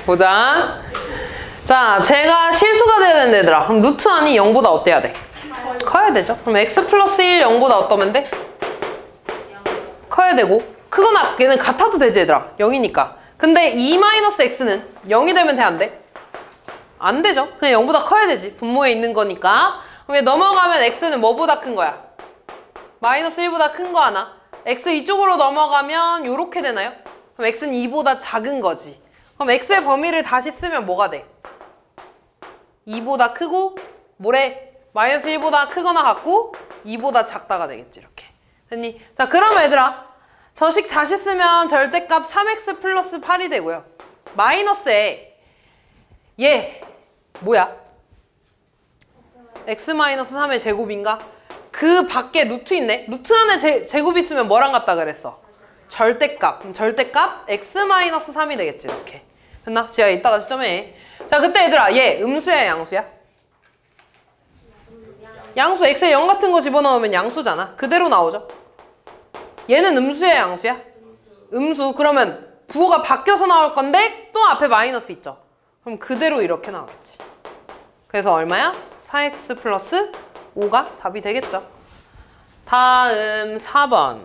보자. 자, 제가 실수가 돼야 되는 얘들아. 그럼 루트 안이 0보다 어때야 돼? 커야 되죠. 그럼 x 플러스 1 0보다 어떠면 돼? 커야 되고, 크거나 얘는 같아도 되지 얘들아. 0이니까. 근데 2-x는 0이 되면 돼, 안 돼? 안 되죠. 그냥 0보다 커야 되지. 분모에 있는 거니까. 그럼 얘 넘어가면 x는 뭐보다 큰 거야? 마이너스 1보다 큰 거 하나. x 이쪽으로 넘어가면 요렇게 되나요? 그럼 x는 2보다 작은 거지. 그럼 x의 범위를 다시 쓰면 뭐가 돼? 2보다 크고 뭐래? 마이너스 1보다 크거나 같고 2보다 작다가 되겠지. 이렇게 됐니? 자, 그럼 얘들아 저식 다시 쓰면 절대값 3x 플러스 8이 되고요. 마이너스에 얘 뭐야? x 마이너스 3의 제곱인가? 그 밖에 루트 있네? 루트 안에 제곱 있으면 뭐랑 같다 그랬어? 절대값. 그럼 절대값 x 마이너스 3이 되겠지. 이렇게 됐나? 지하 이따가 시점해. 자, 그때 얘들아 얘 음수야 양수야? 양수. x에 0 같은 거 집어넣으면 양수잖아. 그대로 나오죠. 얘는 음수야 양수야? 음수. 그러면 부호가 바뀌어서 나올 건데 또 앞에 마이너스 있죠. 그럼 그대로 이렇게 나오겠지. 그래서 얼마야? 4x 플러스 5가 답이 되겠죠. 다음 4번.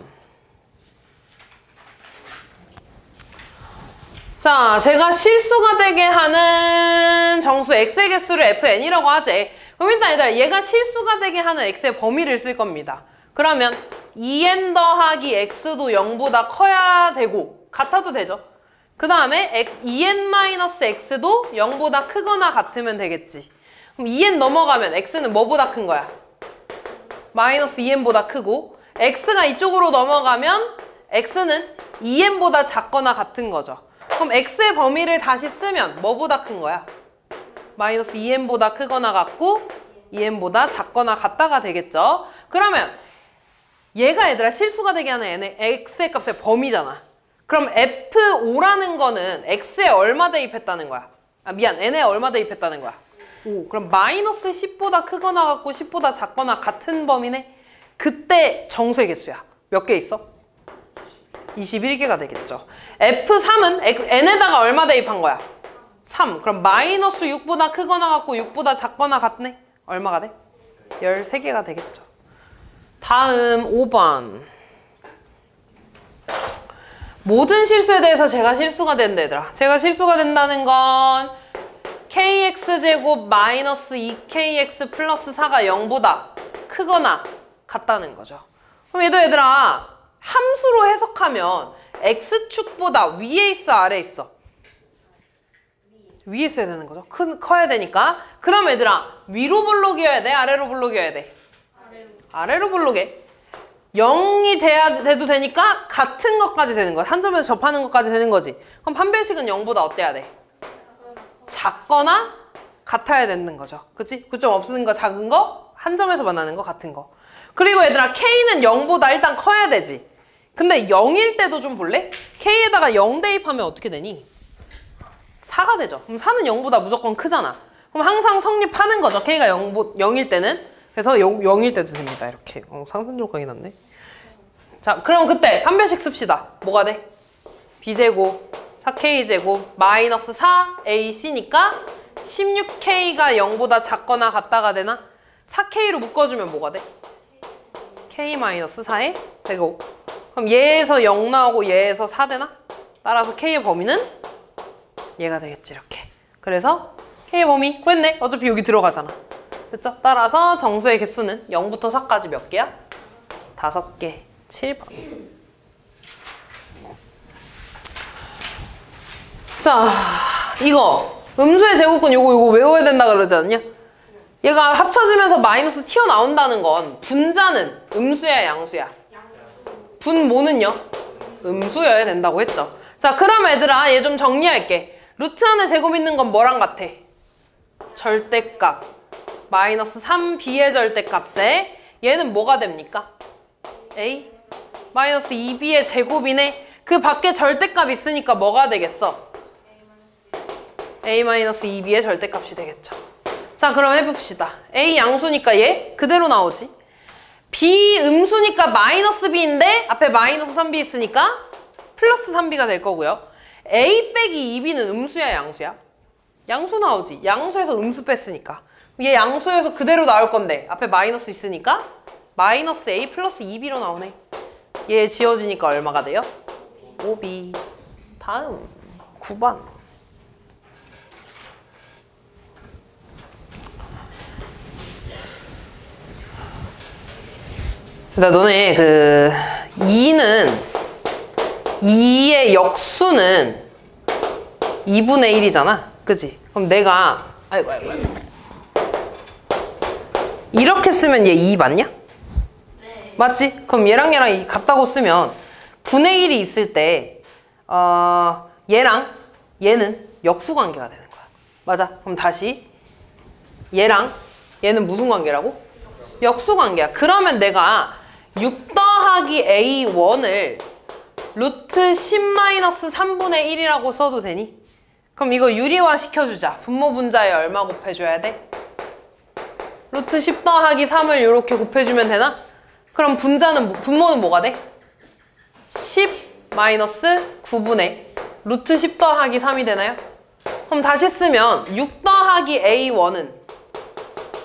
자, 제가 실수가 되게 하는 정수 x의 개수를 fn이라고 하지. 그럼 일단 얘들아 얘가 실수가 되게 하는 x의 범위를 쓸 겁니다. 그러면 2n 더하기 x도 0보다 커야 되고 같아도 되죠. 그 다음에 2n-x도 0보다 크거나 같으면 되겠지. 그럼 2n 넘어가면 x는 뭐보다 큰 거야? 마이너스 2n보다 크고, x가 이쪽으로 넘어가면 x는 2n보다 작거나 같은 거죠. 그럼 x의 범위를 다시 쓰면 뭐보다 큰 거야? 마이너스 2n보다 크거나 같고 2n보다 작거나 같다가 되겠죠. 그러면 얘가 얘들아 실수가 되게 하는 n의 x의 값의 범위잖아. 그럼 f5라는 거는 x에 얼마 대입했다는 거야? 아, 미안, n에 얼마 대입했다는 거야? 5. 그럼 마이너스 10보다 크거나 같고 10보다 작거나 같은 범위네? 그때 정수의 개수야. 몇 개 있어? 21개가 되겠죠. F3은 n에다가 얼마 대입한 거야? 3. 그럼 마이너스 6보다 크거나 같고 6보다 작거나 같네? 얼마가 돼? 13개가 되겠죠. 다음 5번. 모든 실수에 대해서 제가 실수가 된다 얘들아. 제가 실수가 된다는 건 kx제곱 마이너스 2kx 플러스 4가 0보다 크거나 같다는 거죠. 그럼 얘들아 함수로 해석하면 x축보다 위에 있어 아래에 있어? 위에 있어야 되는 거죠. 커야 되니까. 그럼 얘들아 위로 볼록이어야 돼? 아래로 볼록이어야 돼? 아래로 볼록해. 0이 돼도 되니까 같은 것까지 되는 거야. 한 점에서 접하는 것까지 되는 거지. 그럼 판별식은 0보다 어때야 돼? 작거나 같아야 되는 거죠. 그치? 그 점 없는 거, 작은 거, 한 점에서 만나는 거, 같은 거. 그리고 얘들아 k는 0보다 일단 커야 되지. 근데 0일 때도 좀 볼래? k에다가 0 대입하면 어떻게 되니? 4가 되죠. 그럼 4는 0보다 무조건 크잖아. 그럼 항상 성립하는 거죠. k가 0일 때는. 그래서 0일 때도 됩니다. 이렇게. 상승 조각이 났네. 자, 그럼 그때 판별식 씁시다. 뭐가 돼? b제곱 4k제곱 마이너스 4ac니까 16k가 0보다 작거나 같다가 되나? 4k로 묶어주면 뭐가 돼? k-4의 제곱. 그럼 얘에서 0 나오고 얘에서 4 되나? 따라서 k의 범위는 얘가 되겠지. 이렇게. 그래서 k의 범위 구했네. 어차피 여기 들어가잖아. 됐죠? 따라서 정수의 개수는 0부터 4까지 몇 개야? 5개. 7번. 자, 이거 음수의 제곱근 요거 외워야 된다 그러지 않냐? 얘가 합쳐지면서 마이너스 튀어나온다는 건 분자는 음수야 양수야? 분모는요? 음수여야 된다고 했죠. 자, 그럼 얘들아 얘 좀 정리할게. 루트 안에 제곱 있는 건 뭐랑 같아? 절대값 마이너스 3b의 절대값에 얘는 뭐가 됩니까? a 마이너스 2b의 제곱이네. 그 밖에 절대값 있으니까 뭐가 되겠어? a-2b의 절대값이 되겠죠. 자, 그럼 해봅시다. a 양수니까 얘 그대로 나오지. b 음수니까 마이너스 b인데 앞에 마이너스 3b 있으니까 플러스 3b가 될 거고요. a 빼기 2b는 음수야 양수야? 양수 나오지. 양수에서 음수 뺐으니까. 얘 양수에서 그대로 나올 건데 앞에 마이너스 있으니까 마이너스 a 플러스 2b로 나오네. 얘 지워지니까 얼마가 돼요? 5b. 다음 9번. 그러니까 너네 그 2의 역수는 2분의 1이잖아. 그치? 그럼 내가 아이고 이렇게 쓰면 얘 2 맞냐? 네. 맞지? 그럼 얘랑 같다고 쓰면 분의 1이 있을 때 얘랑 얘는 역수 관계가 되는 거야. 맞아? 그럼 다시 얘랑 얘는 무슨 관계라고? 역수 관계야. 그러면 내가 6 더하기 a1을 루트 10-3분의 1이라고 써도 되니? 그럼 이거 유리화 시켜주자. 분모 분자에 얼마 곱해줘야 돼? 루트 10 더하기 3을 이렇게 곱해주면 되나? 그럼 분모는 뭐가 돼? 10 마이너스 9분의 루트 10 더하기 3이 되나요? 그럼 다시 쓰면 6 더하기 a1은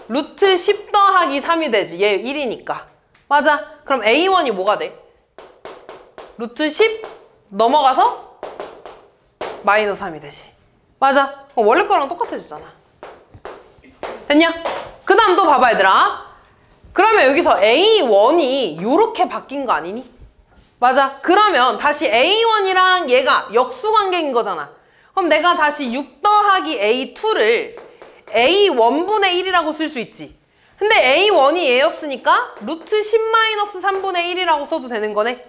루트 10 더하기 3이 되지. 얘 1이니까. 맞아. 그럼 a1이 뭐가 돼? 루트 10 넘어가서 마이너스 3이 되지. 맞아. 원래 거랑 똑같아지잖아. 됐냐? 그 다음 또 봐봐 얘들아. 그러면 여기서 a1이 요렇게 바뀐 거 아니니? 맞아. 그러면 다시 a1이랑 얘가 역수관계인 거잖아. 그럼 내가 다시 6 더하기 a2를 a1분의 1이라고 쓸 수 있지. 근데 a1이 얘였으니까 루트 10-3분의 1이라고 써도 되는 거네.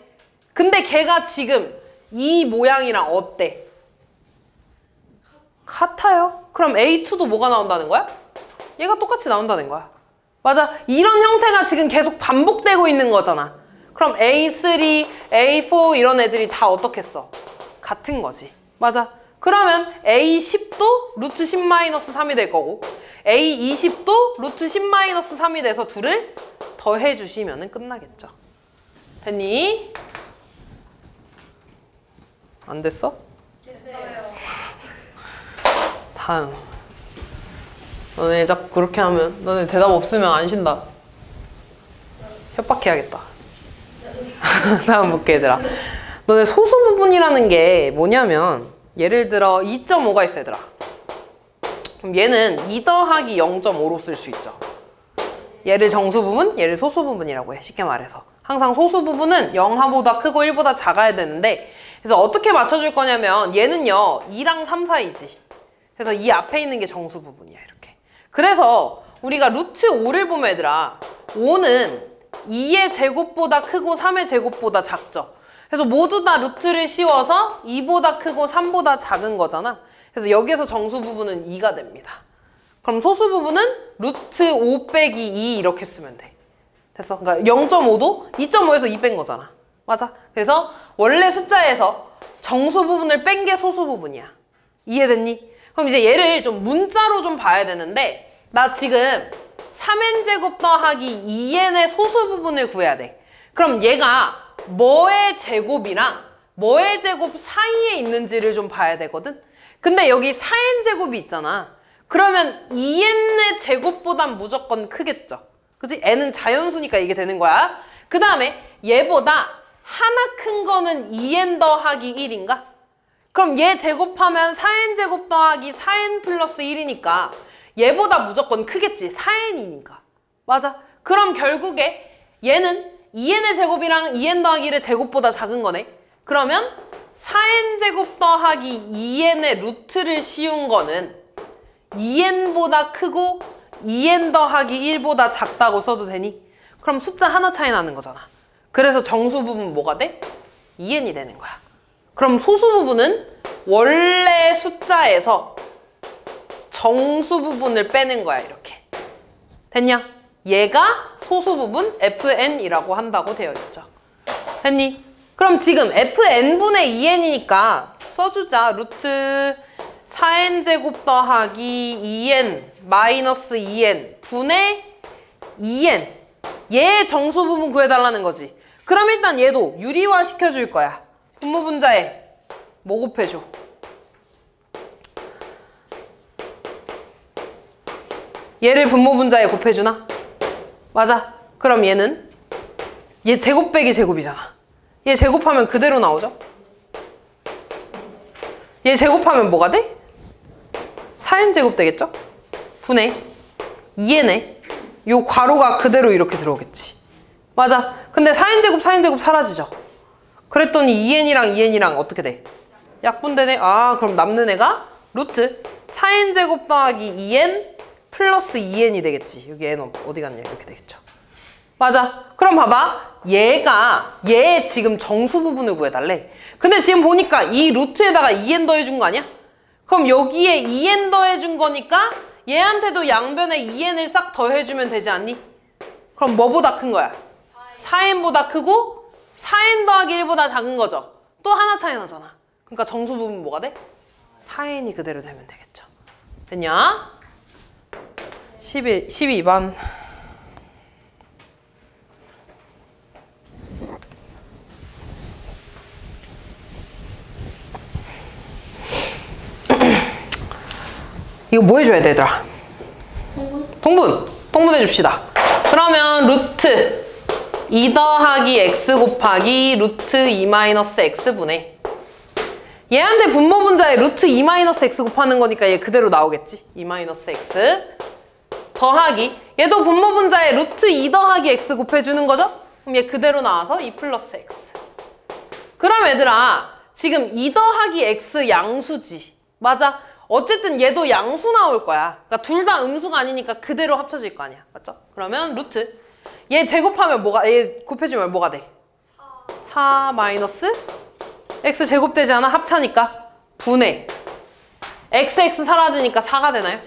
근데 걔가 지금 이 모양이랑 어때? 같아요. 그럼 a2도 뭐가 나온다는 거야? 얘가 똑같이 나온다는 거야. 맞아. 이런 형태가 지금 계속 반복되고 있는 거잖아. 그럼 a3, a4 이런 애들이 다 어떻겠어? 같은 거지. 맞아. 그러면 a10도 루트 10-3이 될 거고 a20도 루트 10-3이 돼서 둘을 더해주시면 끝나겠죠. 됐니? 안 됐어? 됐어요. 다음. 너네 자꾸 그렇게 하면 너네 대답 없으면 안 쉰다. 협박해야겠다. 다음 볼게 얘들아. 너네 소수 부분이라는 게 뭐냐면 예를 들어 2.5가 있어 얘들아. 그럼 얘는 2 더하기 0.5로 쓸 수 있죠. 얘를 정수 부분, 얘를 소수 부분이라고 해. 쉽게 말해서. 항상 소수 부분은 0보다 크고 1보다 작아야 되는데 그래서 어떻게 맞춰줄 거냐면 얘는요 2랑 3 사이지. 그래서 이 앞에 있는 게 정수 부분이야 이렇게. 그래서 우리가 루트 5를 보면 얘들아 5는 2의 제곱보다 크고 3의 제곱보다 작죠. 그래서 모두 다 루트를 씌워서 2보다 크고 3보다 작은 거잖아. 그래서 여기에서 정수 부분은 2가 됩니다. 그럼 소수 부분은 루트 5 빼기 2 이렇게 쓰면 돼. 됐어? 그러니까 0.5도 2.5에서 2 뺀 거잖아. 맞아? 그래서 원래 숫자에서 정수 부분을 뺀 게 소수 부분이야. 이해됐니? 그럼 이제 얘를 좀 문자로 좀 봐야 되는데 나 지금 3n제곱 더하기 2n의 소수 부분을 구해야 돼. 그럼 얘가 뭐의 제곱이랑 뭐의 제곱 사이에 있는지를 좀 봐야 되거든? 근데 여기 4n제곱이 있잖아. 그러면 2n의 제곱보단 무조건 크겠죠. 그치? n은 자연수니까 이게 되는 거야. 그 다음에 얘보다 하나 큰 거는 2n 더하기 1인가? 그럼 얘 제곱하면 4n제곱 더하기 4n 플러스 1이니까 얘보다 무조건 크겠지. 4n이니까. 맞아. 그럼 결국에 얘는 2n의 제곱이랑 2n 더하기 1의 제곱보다 작은 거네. 그러면 4n제곱 더하기 2n의 루트를 씌운 거는 2n보다 크고 2n 더하기 1보다 작다고 써도 되니? 그럼 숫자 하나 차이 나는 거잖아. 그래서 정수 부분 뭐가 돼? 2n이 되는 거야. 그럼 소수 부분은 원래 숫자에서 정수 부분을 빼는 거야 이렇게. 됐냐? 얘가 소수 부분 fn이라고 한다고 되어 있죠. 됐니? 그럼 지금 fn분의 2n이니까 써주자. 루트 4n제곱 더하기 2n 마이너스 2n 분의 2n. 얘의 정수 부분 구해달라는 거지. 그럼 일단 얘도 유리화 시켜줄 거야. 분모 분자에 뭐 곱해줘? 얘를 분모분자에 곱해주나? 맞아. 그럼 얘는 얘 제곱 빼기 제곱이잖아. 얘 제곱하면 그대로 나오죠? 얘 제곱하면 뭐가 돼? 4n제곱 되겠죠? 분의 2n에 요 괄호가 그대로 이렇게 들어오겠지. 맞아. 근데 4n제곱 사라지죠? 그랬더니 2n이랑 2n이랑 어떻게 돼? 약분되네. 아, 그럼 남는 애가 루트 4n제곱 더하기 2n 플러스 2n이 되겠지. 여기 n 어디 갔냐? 이렇게 되겠죠. 맞아. 그럼 봐봐. 얘 지금 정수 부분을 구해달래. 근데 지금 보니까 이 루트에다가 2n 더해준 거 아니야? 그럼 여기에 2n 더해준 거니까 얘한테도 양변에 2n을 싹 더해주면 되지 않니? 그럼 뭐보다 큰 거야? 4n보다 크고 4n 더하기 1보다 작은 거죠. 또 하나 차이 나잖아. 그러니까 정수 부분 뭐가 돼? 4n이 그대로 되면 되겠죠. 됐냐? 12번. 이거 뭐 해줘야 돼, 얘들아? 통분해 줍시다. 그러면 루트 2 더하기 x 곱하기 루트 2 마이너스 x분의 얘한테 분모분자에 루트 2 마이너스 x 곱하는 거니까 얘 그대로 나오겠지. 2 마이너스 x 더하기 얘도 분모분자에 루트 2 더하기 x 곱해주는 거죠? 그럼 얘 그대로 나와서 2 플러스 x. 그럼 얘들아 지금 2 더하기 x 양수지. 맞아. 어쨌든 얘도 양수 나올 거야. 그러니까 둘 다 음수가 아니니까 그대로 합쳐질 거 아니야. 맞죠? 그러면 루트 얘 제곱하면 얘 곱해주면 뭐가 돼? 4 마이너스 x 제곱되지 않아? 합차니까 분의 x 사라지니까 4가 되나요?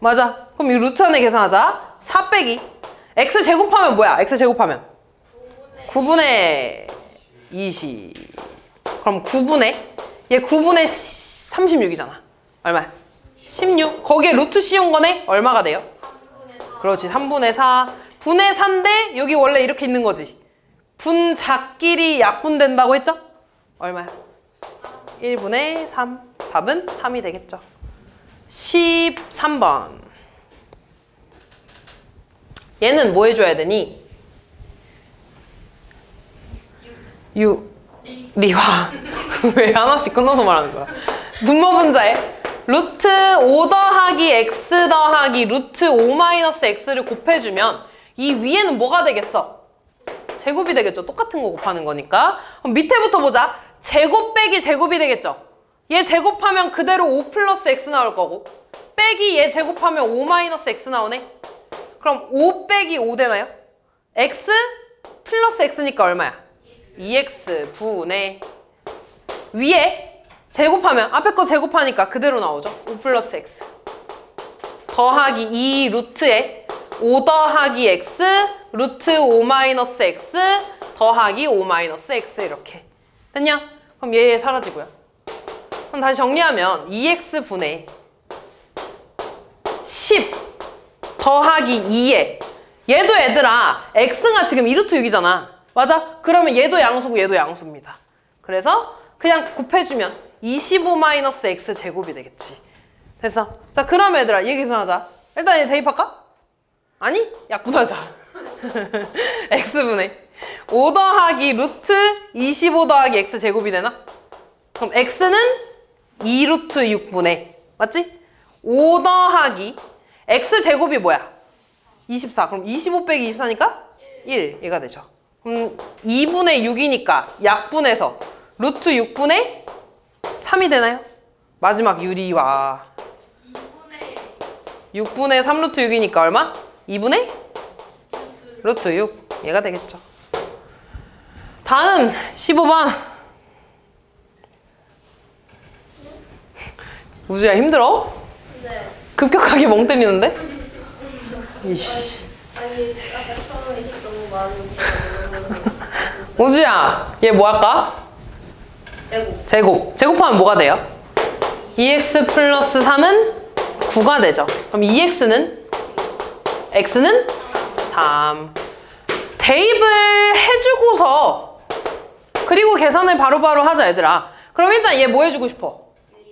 맞아. 그럼 이 루트 안에 계산하자. 4 빼기 x 제곱하면 뭐야? x 제곱하면 9분의 20. 그럼 9분의 얘 9분의 36이잖아. 얼마야? 16. 거기에 루트 씌운 거네? 얼마가 돼요? 3분의 4. 그렇지. 3분의 4. 분의 4인데 여기 원래 이렇게 있는 거지. 분자끼리 약분된다고 했죠? 얼마야? 1분의 3. 답은 3이 되겠죠. 13번. 얘는 뭐 해줘야 되니? 리화. 왜 하나씩 끊어서 말하는 거야? 분모분자에 루트 5 더하기 x 더하기 루트 5 마이너스 x를 곱해주면 이 위에는 뭐가 되겠어? 제곱이 되겠죠. 똑같은 거 곱하는 거니까. 그럼 밑에부터 보자. 제곱 빼기 제곱이 되겠죠. 얘 제곱하면 그대로 5 플러스 x 나올 거고 빼기 얘 제곱하면 5 마이너스 x 나오네. 그럼 5 빼기 5 되나요? x 플러스 x니까 얼마야? 2x 분의 위에 제곱하면 앞에 거 제곱하니까 그대로 나오죠. 5 플러스 x 더하기 2 루트에 5 더하기 x 루트 5 마이너스 x 더하기 5 마이너스 x 이렇게 됐냐? 그럼 얘 사라지고요. 그럼 다시 정리하면 2x 분의 10 더하기 2에 얘도 얘들아 x가 지금 2루트 6이잖아. 맞아? 그러면 얘도 양수고 얘도 양수입니다. 그래서 그냥 곱해주면 25 마이너스 x 제곱이 되겠지. 됐어. 자, 그럼 얘들아 얘 계산하자. 일단 얘 대입할까? 아니? 약분하자. x분의 5 더하기 루트 25 더하기 x 제곱이 되나? 그럼 x는 2루트 6분의 맞지? 5 더하기 x 제곱이 뭐야? 24. 그럼 25 빼기 24니까 1 얘가 되죠. 그럼 2분의 6이니까 약분해서 루트 6분의 3이 되나요? 마지막 유리와 6분의 3 루트 6이니까 얼마? 2분의 루트 6 얘가 되겠죠. 다음 15번. 우주야 힘들어? 네. 급격하게 멍 때리는데? 이씨. 아니 아까 처음에 힘 너무 많으니까. 우주야 얘 뭐 할까? 제곱하면 뭐가 돼요? 2x 플러스 3은 9가 되죠. 그럼 2x는? x는? 3. 대입을 해주고서 그리고 계산을 바로바로 하자 얘들아. 그럼 일단 얘 뭐 해주고 싶어?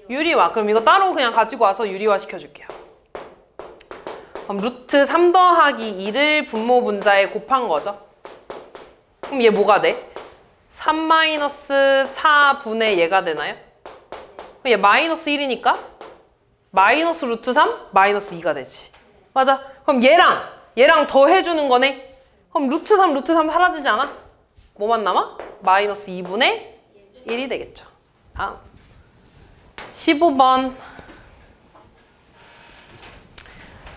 유리화. 그럼 이거 따로 그냥 가지고 와서 유리화 시켜줄게요. 그럼 루트 3 더하기 2를 분모 분자에 곱한 거죠. 그럼 얘 뭐가 돼? 3 마이너스 4분의 얘가 되나요? 그럼 얘 마이너스 1이니까 마이너스 루트 3 마이너스 2가 되지. 맞아. 그럼 얘랑 더해주는 거네. 그럼 루트 3 사라지지 않아? 뭐만 남아? 마이너스 2분의 1이 되겠죠. 다음 15번.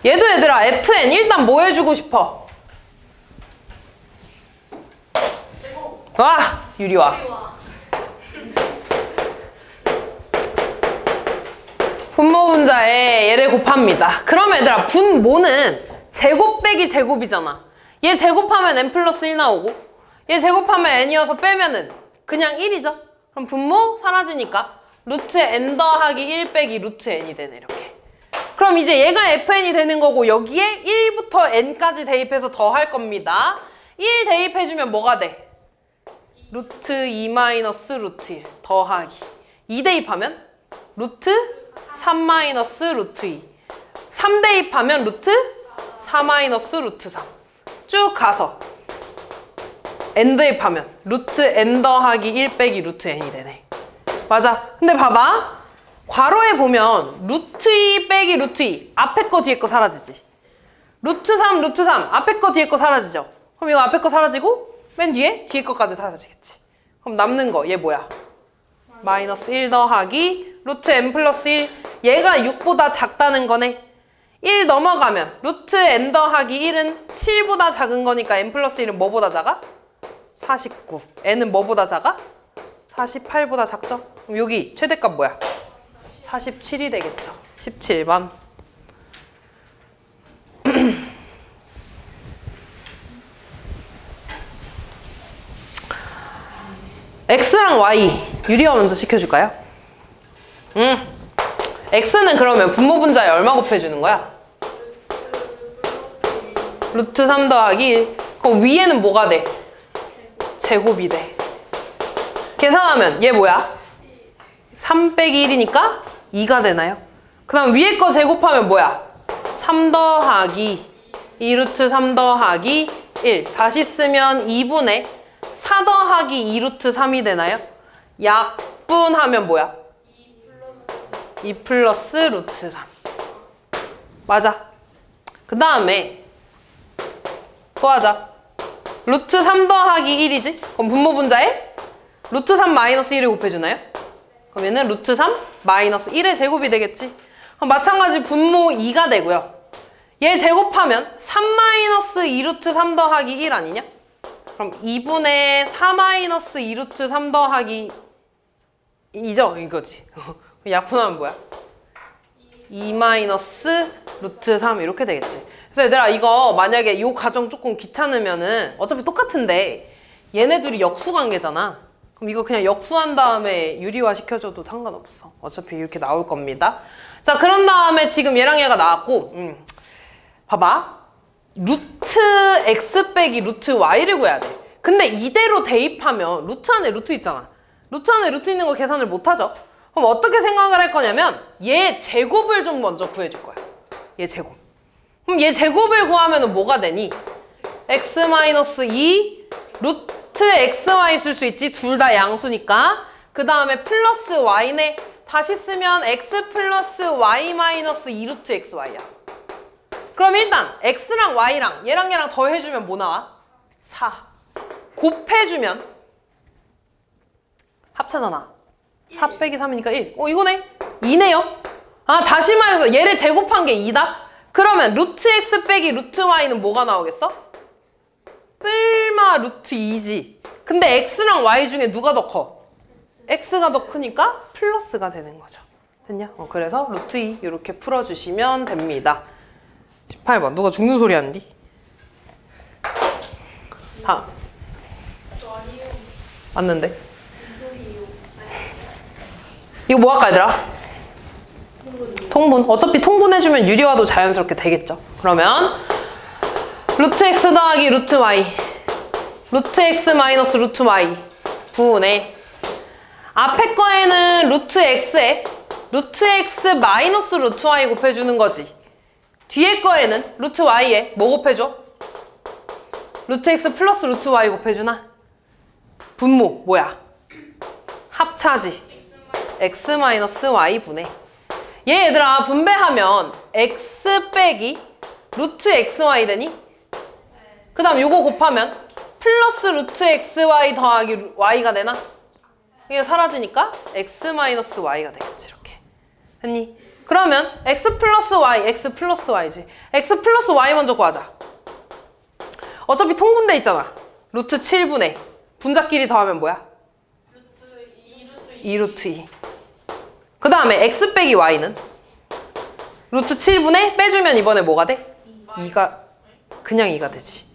얘도 얘들아 fn 일단 뭐 해주고 싶어? 와! 유리화. 분모 분자에 얘를 곱합니다. 그럼 얘들아 분모는 제곱 빼기 제곱이잖아. 얘 제곱하면 n 플러스 1 나오고 얘 제곱하면 n이어서 빼면은 그냥 1이죠. 그럼 분모 사라지니까 루트 n 더하기 1 빼기 루트 n이 되네 이렇게. 그럼 이제 얘가 fn이 되는 거고 여기에 1부터 n까지 대입해서 더할 겁니다. 1 대입해주면 뭐가 돼? 루트 2 마이너스 루트 1 더하기 2 대입하면 루트 3 마이너스 루트 2 3 대입하면 루트 4 마이너스 루트 3 쭉 가서 n 대입하면 루트 n 더하기 1 빼기 루트 n이 되네. 맞아. 근데 봐봐. 괄호에 보면 루트 2 빼기 루트 2 앞에 거 뒤에 거 사라지지. 루트 3 앞에 거 뒤에 거 사라지죠. 그럼 이거 앞에 거 사라지고 맨 뒤에 거까지 사라지겠지. 그럼 남는 거 얘 뭐야? 마이너스 1 더하기 루트 n 플러스 1 얘가 6보다 작다는 거네. 1 넘어가면 루트 n 더하기 1은 7보다 작은 거니까 n 플러스 1은 뭐보다 작아? 49. n은 뭐보다 작아? 48보다 작죠? 그럼 여기 최대값 뭐야? 47이 되겠죠. 17번. x랑 y 유리화 먼저 시켜줄까요? x는 그러면 분모 분자에 얼마 곱해주는 거야? 루트 3 더하기 1. 그럼 위에는 뭐가 돼? 제곱이 돼. 계산하면 얘 뭐야? 3 빼기 1이니까 2가 되나요? 그 다음 위에 거 제곱하면 뭐야? 3 더하기 2 루트 3 더하기 1 다시 쓰면 2분의 4 더하기 2 루트 3이 되나요? 약분하면 뭐야? 2 플러스 루트 3 맞아. 그 다음에 또 하자. 루트 3 더하기 1이지? 그럼 분모 분자에 루트 3 마이너스 1을 곱해주나요? 그럼 얘는 루트 3 마이너스 1의 제곱이 되겠지? 그럼 마찬가지 분모 2가 되고요. 얘 제곱하면 3 마이너스 2 루트 3 더하기 1 아니냐? 그럼 2분의 4 마이너스 2 루트 3 더하기 2죠? 이거지. 약분하면 뭐야? 2 마이너스 루트 3 이렇게 되겠지. 그래서 얘들아 이거 만약에 이 과정 조금 귀찮으면은 어차피 똑같은데 얘네 둘이 역수관계잖아. 그럼 이거 그냥 역수한 다음에 유리화 시켜줘도 상관없어. 어차피 이렇게 나올 겁니다. 자, 그런 다음에 지금 얘랑 얘가 나왔고 봐봐. 루트 x 빼기 루트 y를 구해야 돼. 근데 이대로 대입하면 루트 안에 루트 있잖아. 루트 안에 루트 있는 거 계산을 못하죠. 그럼 어떻게 생각을 할 거냐면 얘 제곱을 좀 먼저 구해줄 거야. 얘 제곱. 그럼 얘 제곱을 구하면 뭐가 되니? x-2 루트 xy 쓸 수 있지. 둘 다 양수니까. 그 다음에 플러스 y네. 다시 쓰면 x 플러스 y 마이너스 2 루트 xy야. 그럼 일단 x랑 y랑 얘랑 더해주면 뭐 나와? 4. 곱해주면 합차잖아. 4 빼기 3이니까 1. 이거네. 2네요. 아, 다시 말해서 얘를 제곱한 게 2다? 그러면 루트 x 빼기 루트 y는 뭐가 나오겠어? 뿔마 루트 2지. 근데 x랑 y 중에 누가 더 커? x가 더 크니까 플러스가 되는 거죠. 됐냐? 그래서 루트 2 이렇게 풀어주시면 됩니다. 18번. 누가 죽는 소리 하는디? 다음. 맞는데? 이거 뭐 할까 얘들아? 통분. 어차피 통분해주면 유리화도 자연스럽게 되겠죠. 그러면 루트 x 더하기 루트 y 루트 x 마이너스 루트 y 분의 앞에 거에는 루트 x에 루트 x 마이너스 루트 y 곱해주는 거지. 뒤에 거에는 루트 y에 뭐 곱해줘? 루트 x 플러스 루트 y 곱해주나? 분모 뭐야? 합차지. x 마이너스 y 분의. 얘 얘들아 분배하면 x 빼기 루트 xy 되니? 그 다음 요거 곱하면 플러스 루트 xy 더하기 y가 되나? 이게 사라지니까 x 마이너스 y가 되겠지. 이렇게 됐니? 그러면 x 플러스 y지. x 플러스 y 먼저 구하자. 어차피 통분돼 있잖아. 루트 7분의 분자끼리 더하면 뭐야? 루트 2루트 2. 그 다음에 x 빼기 y는? 루트 7분의 빼주면 이번에 뭐가 돼? 2가 그냥 2가 되지.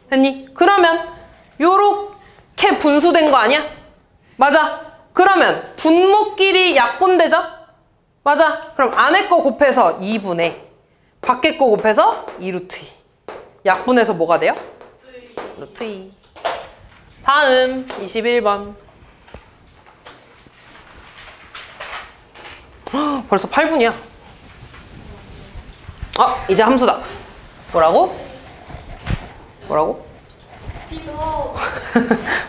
됐니? 그러면 요렇게 분수된 거 아니야? 맞아. 그러면 분모끼리 약분되죠? 맞아. 그럼 안에 거 곱해서 2분의 밖에 거 곱해서 2루트 2. 약분해서 뭐가 돼요? 루트 2. 다음 21번. 벌써 8분이야. 이제 함수다. 뭐라고?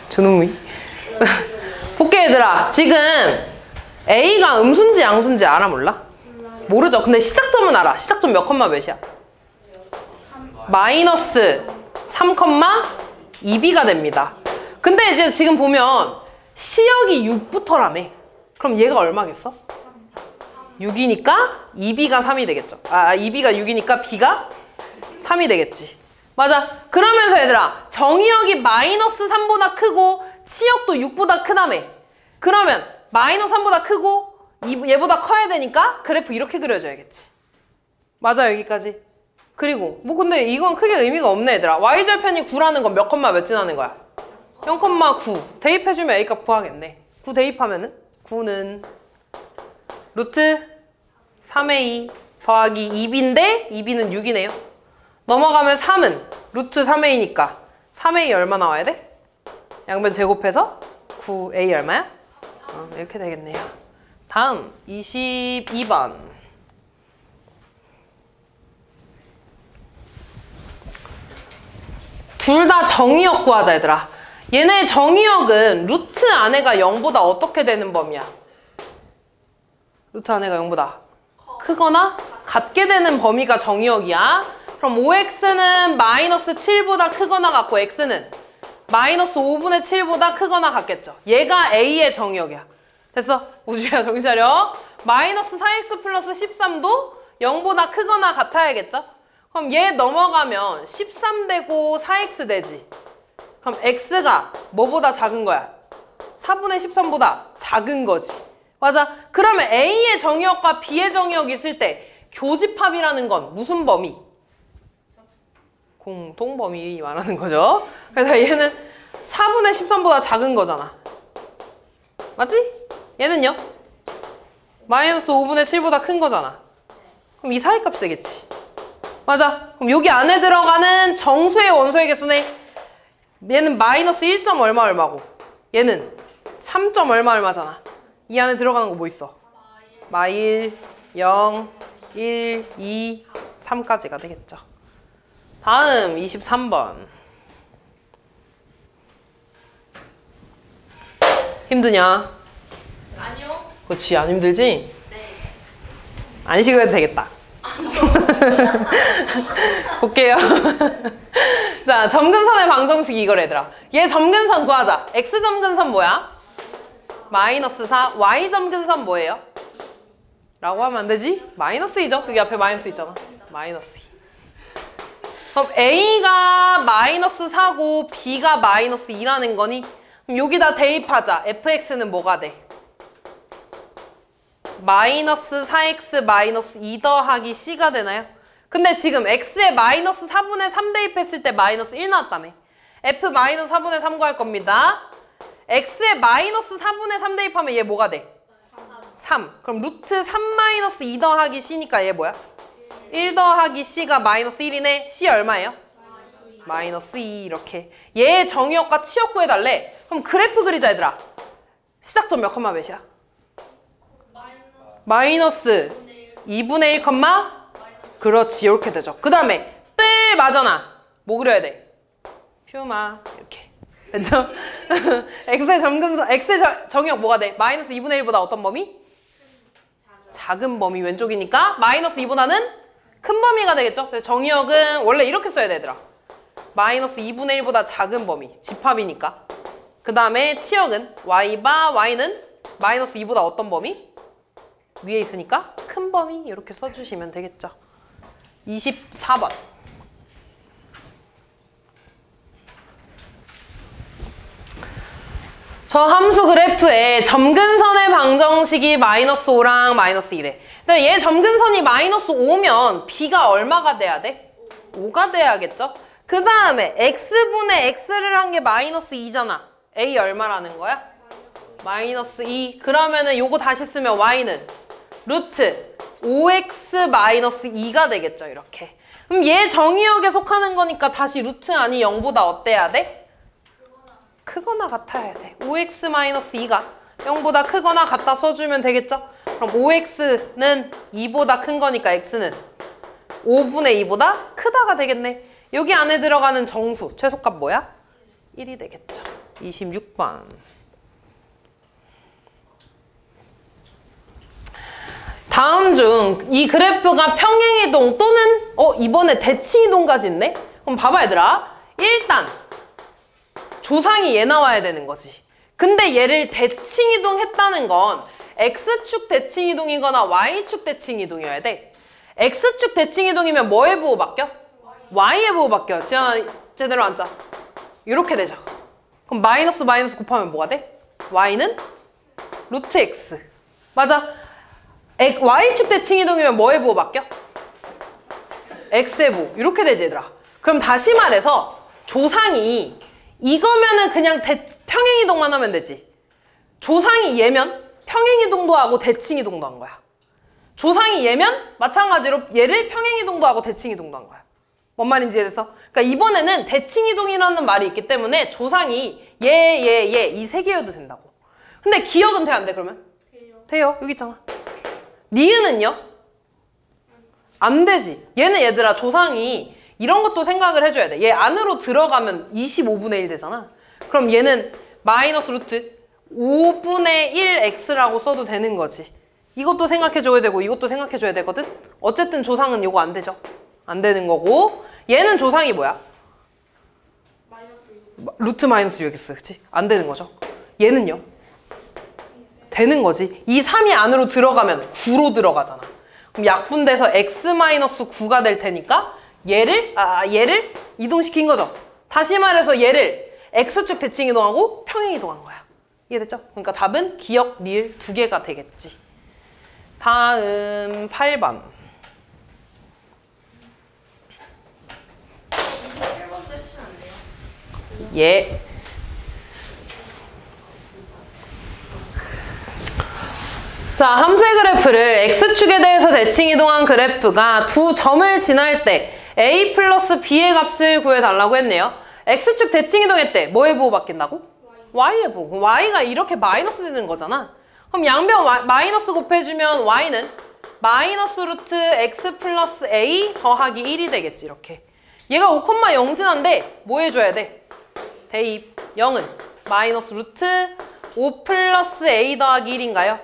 준우미. 볼게 얘들아. 지금 A가 음수인지 양수인지 알아 몰라? 모르죠. 근데 시작점은 알아. 시작점 몇 컴마 몇이야? 마이너스 3,2b가 됩니다. 근데 이제 지금 보면 시역이 6부터라며. 그럼 얘가 얼마겠어? 6이니까 2b가 3이 되겠죠. 2b가 6이니까 b가 3이 되겠지. 맞아. 그러면서 얘들아 정의역이 마이너스 3보다 크고 치역도 6보다 크다며. 그러면 마이너스 3보다 크고 얘보다 커야 되니까 그래프 이렇게 그려줘야겠지. 맞아 여기까지. 그리고 뭐 근데 이건 크게 의미가 없네 얘들아. y절편이 9라는 건 몇 컴마 몇 지나는 거야? 0,9. 대입해주면 A값 구하겠네. 9 대입하면은 9는 루트 3의 2 더하기 2b인데 2b는 6이네요. 넘어가면 3은 루트 3a니까 3a 얼마 나와야 돼? 양변 제곱해서 9a 얼마야? 이렇게 되겠네요. 다음 22번. 둘 다 정의역 구하자 얘들아. 얘네 정의역은 루트 안에가 0보다 어떻게 되는 범위야? 루트 안에가 0보다 크거나 같게 되는 범위가 정의역이야. 그럼 5x는 마이너스 7보다 크거나 같고 x는 마이너스 5분의 7보다 크거나 같겠죠. 얘가 A의 정의역이야. 됐어? 우주야 정신 차려. 마이너스 4x 플러스 13도 0보다 크거나 같아야겠죠? 그럼 얘 넘어가면 13 되고 4x 되지. 그럼 x가 뭐보다 작은 거야? 4분의 13보다 작은 거지. 맞아. 그러면 A의 정의역과 B의 정의역이 있을 때 교집합이라는 건 무슨 범위? 공통범위 말하는 거죠. 그래서 얘는 4분의 13보다 작은 거잖아. 맞지? 얘는요? 마이너스 5분의 7보다 큰 거잖아. 그럼 이 사이값이 되겠지. 맞아. 그럼 여기 안에 들어가는 정수의 원소의 개수네. 얘는 마이너스 1. 얼마고 얘는 3. 얼마잖아. 이 안에 들어가는 거 뭐 있어? 마일 0, 1, 2, 3까지가 되겠죠. 다음 23번. 힘드냐? 아니요. 그렇지, 안 힘들지? 네. 안 식어도 되겠다. 볼게요. 자, 점근선의 방정식 이걸 얘들아. 얘 점근선 구하자. x 점근선 뭐야? 마이너스 4. y 점근선 뭐예요? 라고 하면 안 되지? 마이너스 2죠? 여기 앞에 마이너스 있잖아. 마이너스 2. 그럼 A가 마이너스 4고 B가 마이너스 2라는 거니? 그럼 여기다 대입하자. fx는 뭐가 돼? 마이너스 4x 마이너스 2 더하기 c가 되나요? 근데 지금 x에 마이너스 4분의 3 대입했을 때 마이너스 1 나왔다며. f 마이너스 4분의 3 구할 겁니다. x에 마이너스 4분의 3 대입하면 얘 뭐가 돼? 3. 그럼 루트 3 마이너스 2 더하기 c니까 얘 뭐야? 1 더하기 c가 마이너스 1이네. c 얼마예요? 마이너스 2 이렇게. 얘의 정의역과 치역 구해달래. 그럼 그래프 그리자 얘들아. 시작점 몇 컴마 몇이야? 마이너스 2분의 1 컴마 그렇지, 이렇게 되죠. 그 다음에 뺄 마잖아. 뭐 그려야 돼? 퓨마 이렇게 됐죠? x의 점근선, x의 정의역 뭐가 돼? 마이너스 2분의 1보다 어떤 범위? 작은 범위. 왼쪽이니까 마이너스 2보다는 큰 범위가 되겠죠? 그래서 정의역은 원래 이렇게 써야 되더라. 마이너스 2분의 1보다 작은 범위. 집합이니까. 그 다음에 치역은 y바 y는 마이너스 2보다 어떤 범위? 위에 있으니까 큰 범위. 이렇게 써주시면 되겠죠. 24번. 저 함수 그래프에 점근선의 방정식이 마이너스 5랑 마이너스 2래. 근데 얘 점근선이 마이너스 5면 b가 얼마가 돼야 돼? 5가 돼야겠죠? 그 다음에 x분의 x를 한 게 마이너스 2잖아. a 얼마라는 거야? 마이너스 2. 그러면은 요거 다시 쓰면 y는 루트 5x 마이너스 2가 되겠죠, 이렇게. 그럼 얘 정의역에 속하는 거니까 다시 루트 안이 0보다 어때야 돼? 크거나 같아야 돼. 5x-2가 0보다 크거나 같다 써주면 되겠죠? 그럼 5x는 2보다 큰 거니까 x는 5분의 2보다 크다가 되겠네. 여기 안에 들어가는 정수, 최소값 뭐야? 1이 되겠죠. 26번. 다음 중 이 그래프가 평행이동 또는 이번에 대칭이동까지 있네? 그럼 봐봐 얘들아. 일단 조상이 얘 나와야 되는 거지. 근데 얘를 대칭이동 했다는 건 X축 대칭이동이거나 Y축 대칭이동이어야 돼. X축 대칭이동이면 뭐에 부호 바뀌어? Y에 부호 바뀌어. 지연아 제대로 앉자. 이렇게 되죠. 그럼 마이너스 마이너스 곱하면 뭐가 돼? Y는 루트 X. 맞아. Y축 대칭이동이면 뭐에 부호 바뀌어? X의 부호. 이렇게 되지 얘들아. 그럼 다시 말해서 조상이 이거면은 그냥 평행이동만 하면 되지. 조상이 얘면 평행이동도 하고 대칭이동도 한 거야. 조상이 얘면 마찬가지로 얘를 평행이동도 하고 대칭이동도 한 거야. 뭔 말인지 이해됐어? 그러니까 이번에는 대칭이동이라는 말이 있기 때문에 조상이 얘 이 세 개여도 된다고. 근데 기억은 돼 안 돼 그러면? 돼요. 여기 있잖아. 니은은요? 안 되지. 얘는 얘들아 조상이 이런 것도 생각을 해줘야 돼. 얘 안으로 들어가면 25분의 1 되잖아. 그럼 얘는 마이너스 루트 5분의 1x라고 써도 되는 거지. 이것도 생각해줘야 되고 이것도 생각해줘야 되거든. 어쨌든 조상은 이거 안 되죠. 안 되는 거고 얘는 조상이 뭐야? 루트 마이너스 6x. 그치? 안 되는 거죠. 얘는요? 되는 거지. 이 3이 안으로 들어가면 9로 들어가잖아. 그럼 약분돼서 x-9가 될 테니까 얘를 이동시킨 거죠. 다시 말해서 얘를 X축 대칭 이동하고 평행 이동한 거야. 이해됐죠? 그러니까 답은 기역, 리을 두 개가 되겠지. 다음 8번. 27번 써주시면 안 돼요? 예. 자, 함수의 그래프를 X축에 대해서 대칭 이동한 그래프가 두 점을 지날 때 A 플러스 B의 값을 구해달라고 했네요. X축 대칭 이동했대. 뭐에 부호 바뀐다고? Y에 부호. Y가 이렇게 마이너스 되는 거잖아. 그럼 양변 마이너스 곱해주면 Y는 마이너스 루트 X 플러스 A 더하기 1이 되겠지. 이렇게. 얘가 5,0 지난데 뭐 해줘야 돼? 대입 0은 마이너스 루트 5 플러스 A 더하기 1인가요?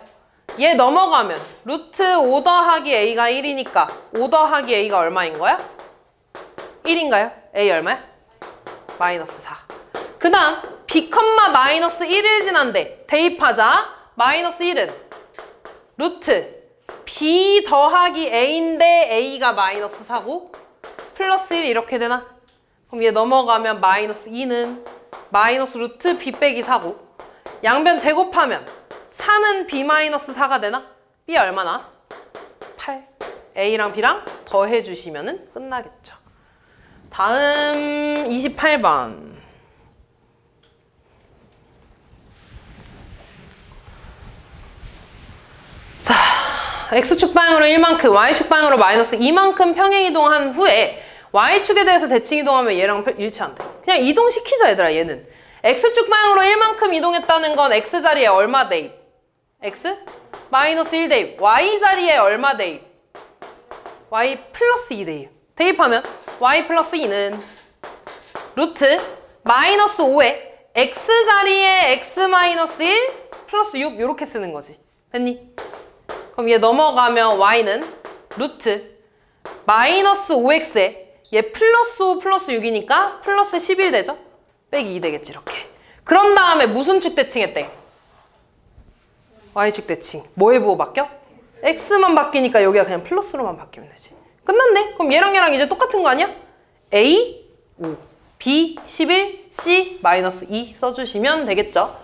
얘 넘어가면 루트 5 더하기 A가 1이니까 5 더하기 A가 얼마인 거야? 1인가요? A 얼마야? 마이너스 4. 그 다음 B, 마이너스 1을 지난데 대입하자. 마이너스 1은 루트 B 더하기 A인데 A가 마이너스 4고 플러스 1 이렇게 되나? 그럼 얘 넘어가면 마이너스 2는 마이너스 루트 B 빼기 4고 양변 제곱하면 4는 B-4가 되나? B 얼마나? 8. A랑 B랑 더해주시면 끝나겠죠. 다음 28번. 자, X축 방향으로 1만큼, Y축 방향으로 마이너스 2만큼 평행이동한 후에 Y축에 대해서 대칭이동하면 얘랑 일치한대. 그냥 이동시키자 얘들아 얘는. X축 방향으로 1만큼 이동했다는 건 X자리에 얼마 대입? X? 마이너스 1 대입. Y 자리에 얼마 대입? y 플러스 2 대입. 대입하면 y 플러스 2는 루트 마이너스 5에 x 자리에 x 마이너스 1 플러스 6 이렇게 쓰는 거지. 됐니? 그럼 얘 넘어가면 y는 루트 마이너스 5x에 얘 플러스 5 플러스 6이니까 플러스 11 되죠? 빼기 2 되겠지 이렇게. 그런 다음에 무슨 축 대칭했대? y축 대칭. 뭐에 부호 바뀌어? x만 바뀌니까 여기가 그냥 플러스로만 바뀌면 되지. 끝났네? 그럼 얘랑 얘랑 이제 똑같은 거 아니야? a 5, b 11, c 마이너스 2 써주시면 되겠죠?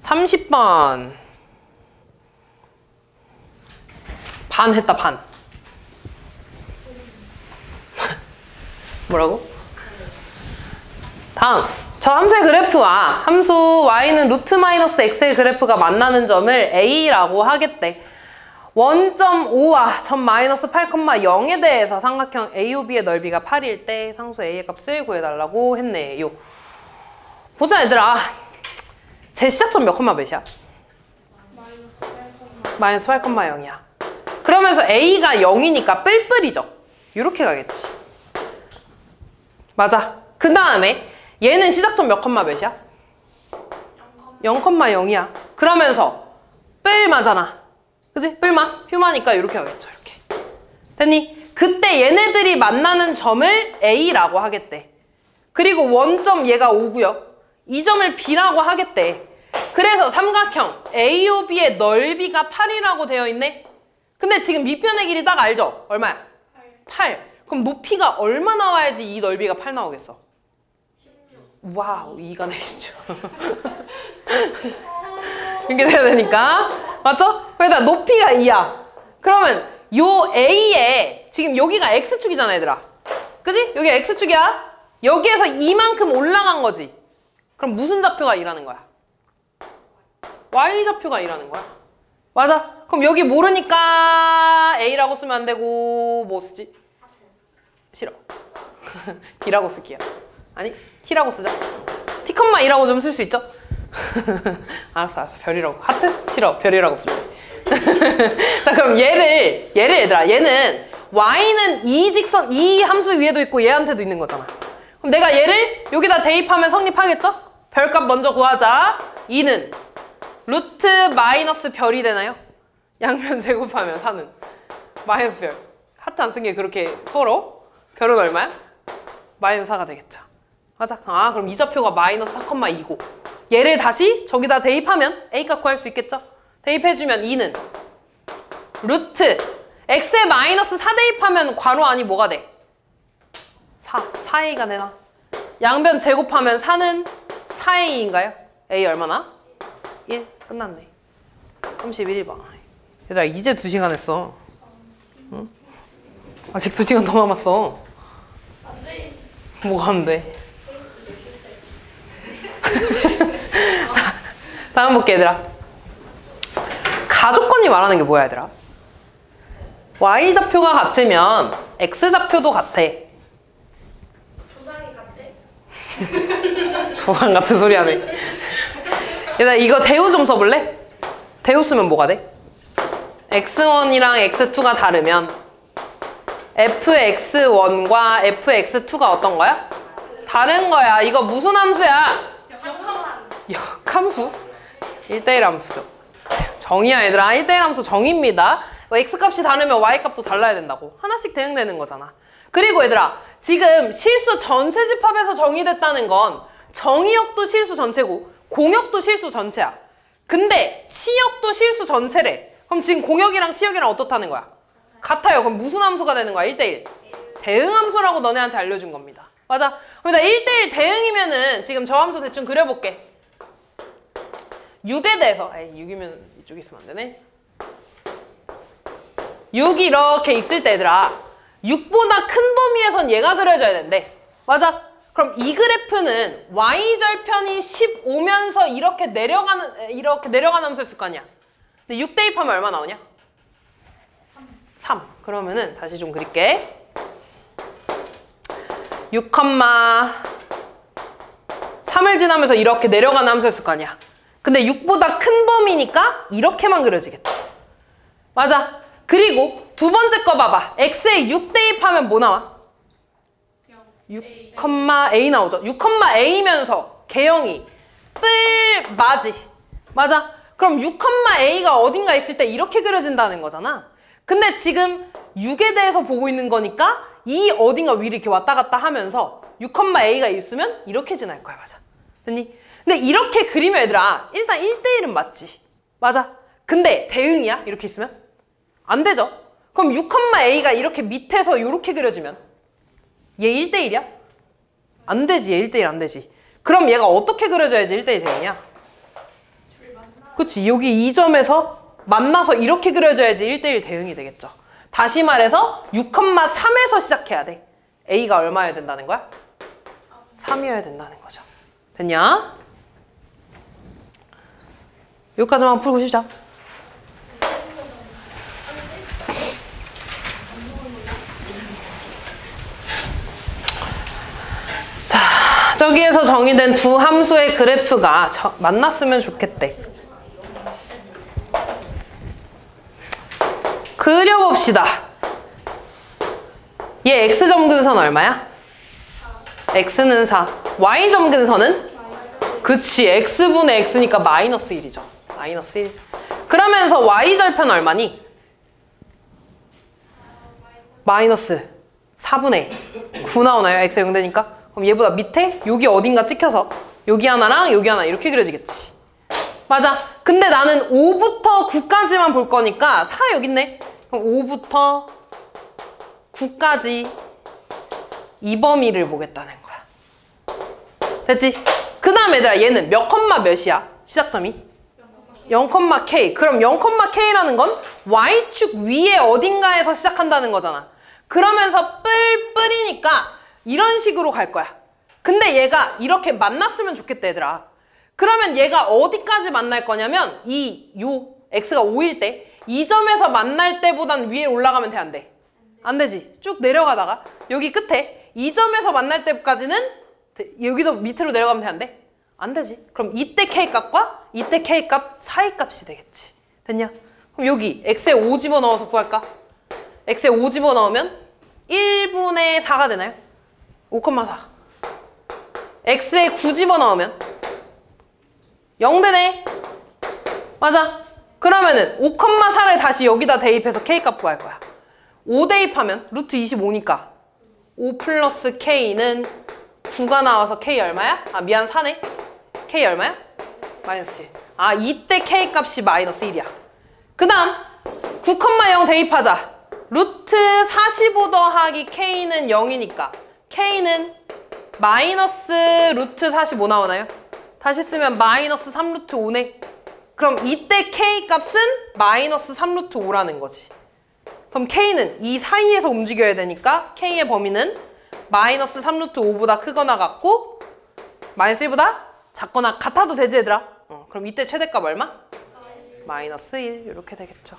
30번. 반 했다 반. 뭐라고? 다음. 저 함수의 그래프와 함수 y는 루트 마이너스 x의 그래프가 만나는 점을 a라고 하겠대. 1.5와 점 마이너스 8,0에 대해서 삼각형 AOB의 넓이가 8일 때 상수 A의 값을 구해달라고 했네요. 보자 얘들아. 제 시작점 몇 콤마 몇이야? 마이너스 8,0이야. 그러면서 A가 0이니까 뿔뿔이죠. 이렇게 가겠지. 맞아. 그 다음에 얘는 시작점 몇 콤마 몇이야? 0,0이야. 그러면서 뿔마잖아. 그치? 뿔마? 휴마니까 이렇게 하겠죠. 이렇게. 됐니? 그때 얘네들이 만나는 점을 A라고 하겠대. 그리고 원점 얘가 5고요. 이 점을 B라고 하겠대. 그래서 삼각형 AOB의 넓이가 8이라고 되어 있네? 근데 지금 밑변의 길이 딱 알죠? 얼마야? 8. 그럼 높이가 얼마 나와야지 이 넓이가 8 나오겠어? 16. 와우, 2가 되겠죠. 이렇게 돼야 되니까. 맞죠? 그러니까 높이가 2야. 그러면 요 A에 지금 여기가 X축이잖아 얘들아. 그지? 여기 X축이야. 여기에서 이만큼 올라간 거지. 그럼 무슨 좌표가 일하는 거야? Y좌표가 일하는 거야. 맞아. 그럼 여기 모르니까 A라고 쓰면 안 되고 뭐 쓰지? 싫어. D라고 쓸게요. 아니 T라고 쓰자. T,2라고 좀 쓸 수 있죠? 알았어. 별이라고. 하트? 싫어. 별이라고 쓸래. 자, 그럼 얘를 얘들아. 얘는 y는 이 직선, 이 함수 위에도 있고 얘한테도 있는 거잖아. 그럼 내가 얘를 여기다 대입하면 성립하겠죠? 별값 먼저 구하자. 2는 루트 마이너스 별이 되나요? 양변 제곱하면 4는 마이너스 별. 하트 안 쓴 게 그렇게 서러워? 별은 얼마야? 마이너스 4가 되겠죠. 맞아. 아, 그럼 이 좌표가 마이너스 4,2고 얘를 다시 저기다 대입하면 A값 구할 수 있겠죠? 대입해주면 2는 루트 X에 마이너스 4 대입하면 괄호 안이 뭐가 돼? 4A가 되나? 양변 제곱하면 4는 4A인가요? A 얼마나? 1. 끝났네. 31번. 얘들아 이제 2시간 했어. 응? 아직 2시간 더 남았어. 안 돼. 뭐가 안 돼? 다음 볼게 얘들아. 가족권이 말하는 게 뭐야 얘들아? Y좌표가 같으면 X좌표도 같아. 조상이 같대? 조상 같은 소리 하네. 얘들아 이거 대우 좀 써볼래? 대우 쓰면 뭐가 돼? X1이랑 X2가 다르면 fx1과 fx2가 어떤 거야? 다른 거야. 이거 무슨 함수야? 역함수? 1대1 함수죠. 정의야 얘들아. 1대1 함수 정의입니다. x값이 다르면 y값도 달라야 된다고. 하나씩 대응되는 거잖아. 그리고 얘들아 지금 실수 전체 집합에서 정의됐다는 건 정의역도 실수 전체고 공역도 실수 전체야. 근데 치역도 실수 전체래. 그럼 지금 공역이랑 치역이랑 어떻다는 거야? 같아요. 그럼 무슨 함수가 되는 거야? 1대1 대응함수라고 너네한테 알려준 겁니다. 맞아. 그러니까 1대1 대응이면은 지금 저 함수 대충 그려볼게. 6에 대해서 6이면 이쪽에 있으면 안 되네. 6이 이렇게 있을 때 얘들아 6보다 큰 범위에선 얘가 그려져야 된대. 맞아. 그럼 이 그래프는 y절편이 15면서 이렇게 내려가는 함수였을 거 아니야. 근데 6 대입하면 얼마 나오냐? 3. 그러면은 다시 좀 그릴게. 6, 3을 지나면서 이렇게 내려가는 함수였을 거 아니야. 근데 6보다 큰 범위니까 이렇게만 그려지겠다. 맞아. 그리고 두 번째 거 봐봐. x에 6 대입하면 뭐 나와? 6,a 나오죠. 6,a면서 개형이 맞지? 맞아? 그럼 6,a가 어딘가 있을 때 이렇게 그려진다는 거잖아. 근데 지금 6에 대해서 보고 있는 거니까 이 어딘가 위를 이렇게 왔다 갔다 하면서 6,a가 있으면 이렇게 지날 거야. 맞아? 됐니? 근데 이렇게 그리면 얘들아 일단 1대1은 맞지? 맞아? 근데 대응이야? 이렇게 있으면? 안 되죠? 그럼 6,a가 이렇게 밑에서 이렇게 그려지면 얘 1대1이야? 안 되지. 얘 1대1 안 되지. 그럼 얘가 어떻게 그려져야지 1대1 대응이야? 그치? 여기 이 점에서 만나서 이렇게 그려져야지 1대1 대응이 되겠죠. 다시 말해서 6,3에서 시작해야 돼. a가 얼마여야 된다는 거야? 3이어야 된다는 거죠. 됐냐? 여기까지만 풀고 쉬자. 자, 저기에서 정의된 두 함수의 그래프가 만났으면 좋겠대. 그려봅시다. 얘 x점 근선 얼마야? x는 4. y점 근선은? 그치, x분의 x니까 마이너스 1이죠. 마이너스 1. 그러면서 y절편 얼마니? 마이너스 4분의 9 나오나요? x가 0 되니까? 그럼 얘보다 밑에 여기 어딘가 찍혀서 여기 하나랑 여기 하나 이렇게 그려지겠지. 맞아. 근데 나는 5부터 9까지만 볼 거니까 4 여기 있네. 그럼 5부터 9까지 이 범위를 보겠다는 거야. 됐지? 그 다음에 얘들아 얘는 몇 컴마 몇이야? 시작점이? 0,k. 그럼 0,k라는 건 y축 위에 어딘가에서 시작한다는 거잖아. 그러면서 뿔뿔이니까 이런 식으로 갈 거야. 근데 얘가 이렇게 만났으면 좋겠다 얘들아. 그러면 얘가 어디까지 만날 거냐면 요 x가 5일 때 이 점에서 만날 때보단 위에 올라가면 돼, 안 돼? 안 되지. 쭉 내려가다가 여기 끝에 이 점에서 만날 때까지는 여기도 밑으로 내려가면 돼, 안 돼? 안 되지. 그럼 이때 k값과 이때 k값 사이 값이 되겠지. 됐냐? 그럼 여기 x에 5 집어넣어서 구할까? x에 5 집어넣으면 1분의 4가 되나요? 5,4. x에 9 집어넣으면 0 되네. 맞아. 그러면은 5,4를 다시 여기다 대입해서 k값 구할 거야. 5 대입하면 루트 25니까 5 플러스 k는 9가 나와서 k 얼마야? 아 미안 4네. k 얼마야? 마이너스 1. 아 이때 k 값이 마이너스 1이야. 그 다음 9,0 대입하자. 루트 45 더하기 k는 0이니까 k는 마이너스 루트 45 나오나요? 다시 쓰면 마이너스 3 루트 5네. 그럼 이때 k 값은 마이너스 3 루트 5라는 거지. 그럼 k는 이 사이에서 움직여야 되니까 k의 범위는 마이너스 3 루트 5보다 크거나 같고 마이너스 1보다 작거나 같아도 되지 얘들아. 그럼 이때 최대값 얼마? 마이너스 1 이렇게 되겠죠.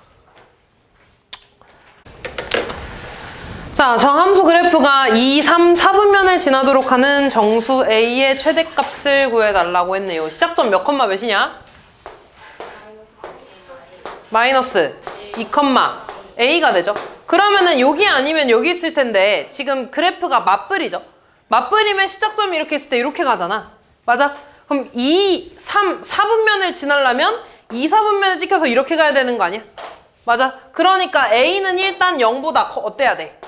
자, 저 함수 그래프가 2, 3, 4분면을 지나도록 하는 정수 A의 최대값을 구해달라고 했네요. 시작점 몇 컴마 몇이냐? 마이너스 2 컴마 A가 되죠. 그러면은 여기 아니면 여기 있을 텐데 지금 그래프가 맞불이죠. 맞불이면 시작점이 이렇게 있을 때 이렇게 가잖아. 맞아? 그럼 2, 3, 4분면을 지나려면 2, 4분면을 찍혀서 이렇게 가야 되는 거 아니야? 맞아? 그러니까 A는 일단 0보다 어때야 돼?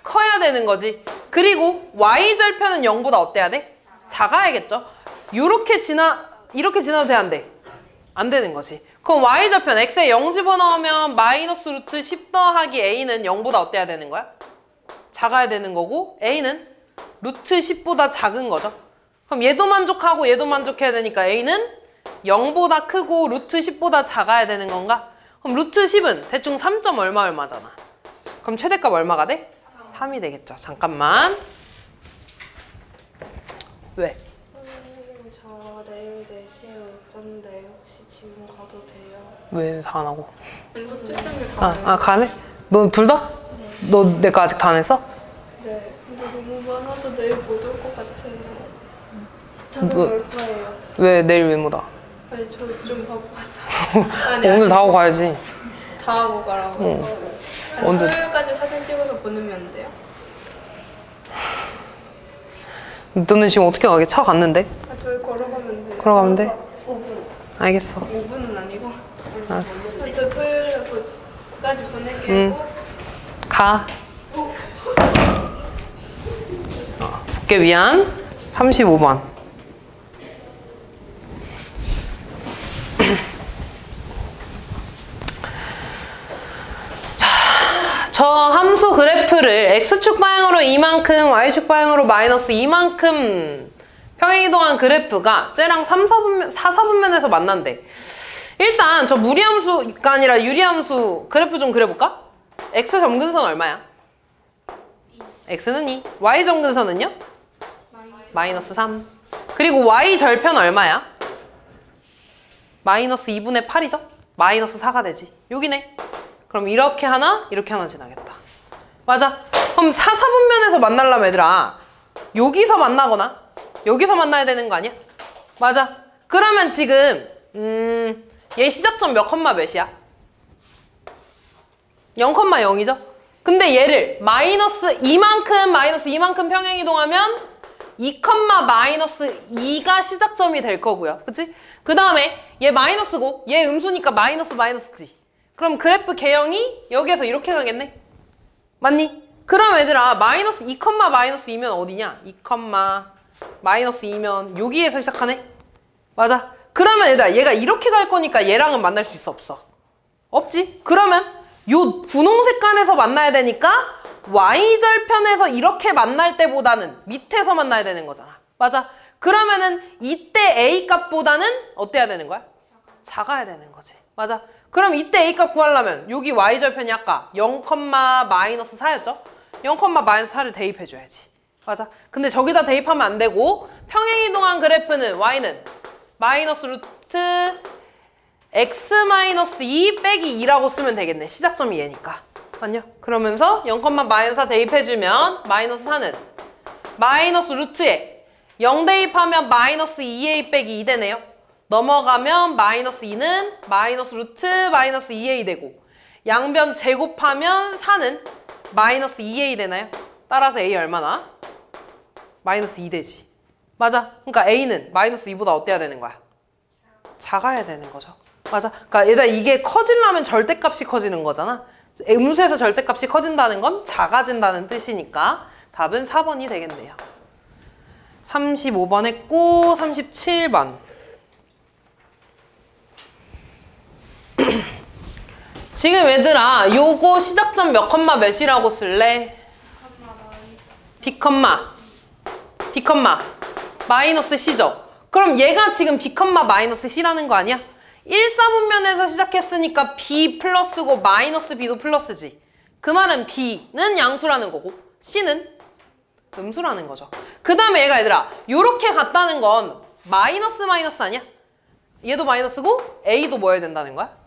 커야 되는 거지. 그리고 Y절편은 0보다 어때야 돼? 작아야겠죠? 이렇게 지나도 돼, 안 돼? 안 되는 거지. 그럼 Y절편 X에 0 집어넣으면 마이너스 루트 10 더하기 A는 0보다 어때야 되는 거야? 작아야 되는 거고 A는 루트 10보다 작은 거죠. 그럼 얘도 만족하고 얘도 만족해야 되니까 A는 0보다 크고 루트 10보다 작아야 되는 건가? 그럼 루트 10은 대충 3. 얼마잖아. 그럼 최대값 얼마가 돼? 3이 되겠죠. 잠깐만. 왜? 선생님 저 내일 4시에 올 건데 혹시 지금 가도 돼요? 왜 다 안 하고? 투쌤을 다 가네? 너 둘 다? 네. 너 내 거 아직 다 안 했어? 네. 근데 너무 많아서 내일 못 올 것 같아요. 저는 너- 올 거예요. 왜 내일 왜 못 와? 아니 저 좀 바빠서. 아니, 오늘 다 하고 가야지. 다 하고 가라고. 아니, 언제? 토요일까지 사진 찍어서 보내면 안 돼요? 너는 지금 어떻게 가게? 차 갔는데? 아, 저희 걸어가면 돼요. 걸어가면 돼? 5분. 알겠어. 5분은 아니고. 알았어. 저 토요일까지 보낼게요. 가. 복귀 위한 35번. 저 함수 그래프를 x축 방향으로 이만큼, y축 방향으로 마이너스 이만큼 평행이동한 그래프가 쟤랑 4, 4분면에서 만난대. 일단 저 무리함수가 아니라 유리함수 그래프 좀 그려볼까? x 점근선 얼마야? x는 2. y 점근선은요? 마이너스 3. 그리고 y 절편 얼마야? 마이너스 2분의 8이죠? 마이너스 4가 되지. 여기네. 그럼 이렇게 하나, 이렇게 하나 지나겠다. 맞아. 그럼 4, 4분면에서 만나려면 얘들아 여기서 만나거나 여기서 만나야 되는 거 아니야? 맞아. 그러면 지금 얘 시작점 몇 컴마 몇이야? 0,0이죠? 근데 얘를 마이너스 이만큼 평행이동하면 2, 마이너스 2가 시작점이 될 거고요. 그치? 그 다음에 얘 마이너스고 얘 음수니까 마이너스지. 그럼 그래프 개형이 여기에서 이렇게 가겠네? 맞니? 그럼 얘들아 마이너스 2, 마이너스 2면 어디냐? 2, 마이너스 2면 여기에서 시작하네? 맞아. 그러면 얘들아 얘가 이렇게 갈 거니까 얘랑은 만날 수 있어? 없어? 없지? 그러면 요 분홍 색깔에서 만나야 되니까 y절편에서 이렇게 만날 때보다는 밑에서 만나야 되는 거잖아. 맞아. 그러면은 이때 a 값보다는 어때야 되는 거야? 작아야 되는 거지. 맞아. 그럼 이때 a 값 구하려면 여기 y절편이 아까 0, 마이너스 4였죠? 0, 마이너스 4를 대입해줘야지. 맞아. 근데 저기다 대입하면 안 되고 평행이동한 그래프는 y는 마이너스 루트 x-2 빼기 2라고 쓰면 되겠네. 시작점이 얘니까. 맞냐? 그러면서 0, 마이너스 4 대입해주면 마이너스 4는 마이너스 루트에 0 대입하면 마이너스 2a 빼기 2 되네요. 넘어가면 마이너스 2는 마이너스 루트 마이너스 2a 되고 양변 제곱하면 4는 마이너스 2a 되나요? 따라서 a 얼마나? 마이너스 2 되지. 맞아. 그러니까 a는 마이너스 2보다 어때야 되는 거야? 작아야 되는 거죠. 맞아. 그러니까 얘들아 이게 커지려면 절대값이 커지는 거잖아. 음수에서 절대값이 커진다는 건 작아진다는 뜻이니까 답은 4번이 되겠네요. 35번 했고 37번. 지금 얘들아 요거 시작점 몇 컴마 몇이라고 쓸래? B 마이너스 C죠? 그럼 얘가 지금 B 마이너스 C라는 거 아니야? 1, 4분면에서 시작했으니까 B 플러스고 마이너스 B도 플러스지. 그 말은 B는 양수라는 거고 C는 음수라는 거죠. 그 다음에 얘가 얘들아 요렇게 갔다는 건 마이너스 아니야? 얘도 마이너스고 A도 뭐여야 된다는 거야?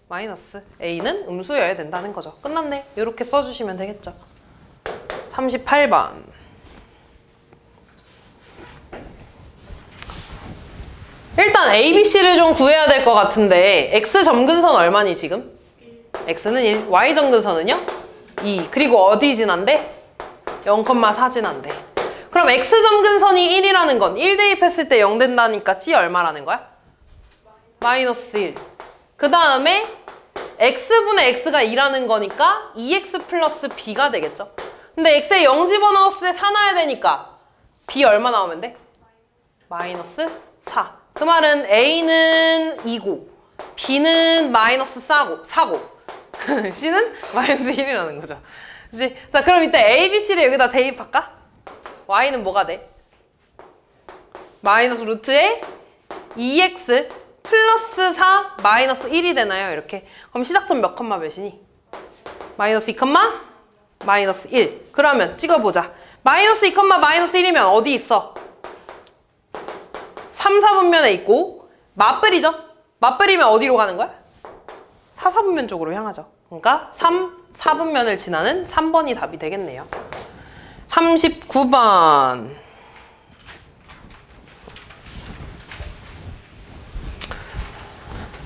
마이너스. A는 음수여야 된다는 거죠. 끝났네. 요렇게 써주시면 되겠죠. 38번. 일단 A, B, C를 좀 구해야 될 것 같은데 X 점근선 얼마니 지금? X는 1. Y 점근선은요? 2. 그리고 어디 지난대? 0,4 지난대. 그럼 X 점근선이 1이라는 건 1 대입했을 때 0 된다니까 C 얼마라는 거야? 마이너스 1. 그 다음에 X분의 X가 2라는 거니까 2X 플러스 B가 되겠죠? 근데 X에 0 집어넣었을 때 4 나야 되니까 B 얼마 나오면 돼? 마이너스 4. 그 말은 A는 2고 B는 마이너스 4고 C는 마이너스 1이라는 거죠. 그치? 자 그럼 이때 A, B, C를 여기다 대입할까? Y는 뭐가 돼? 마이너스 루트에 2X 플러스 4 마이너스 1이 되나요? 이렇게. 그럼 시작점 몇 컴마 몇이니? 마이너스 2 컴마 마이너스 1. 그러면 찍어보자. 마이너스 2 컴마 마이너스 1이면 어디 있어? 3, 4분면에 있고 맞불이죠? 맞불이면 어디로 가는 거야? 4, 4분면 쪽으로 향하죠. 그러니까 3, 4분면을 지나는 3번이 답이 되겠네요. 39번.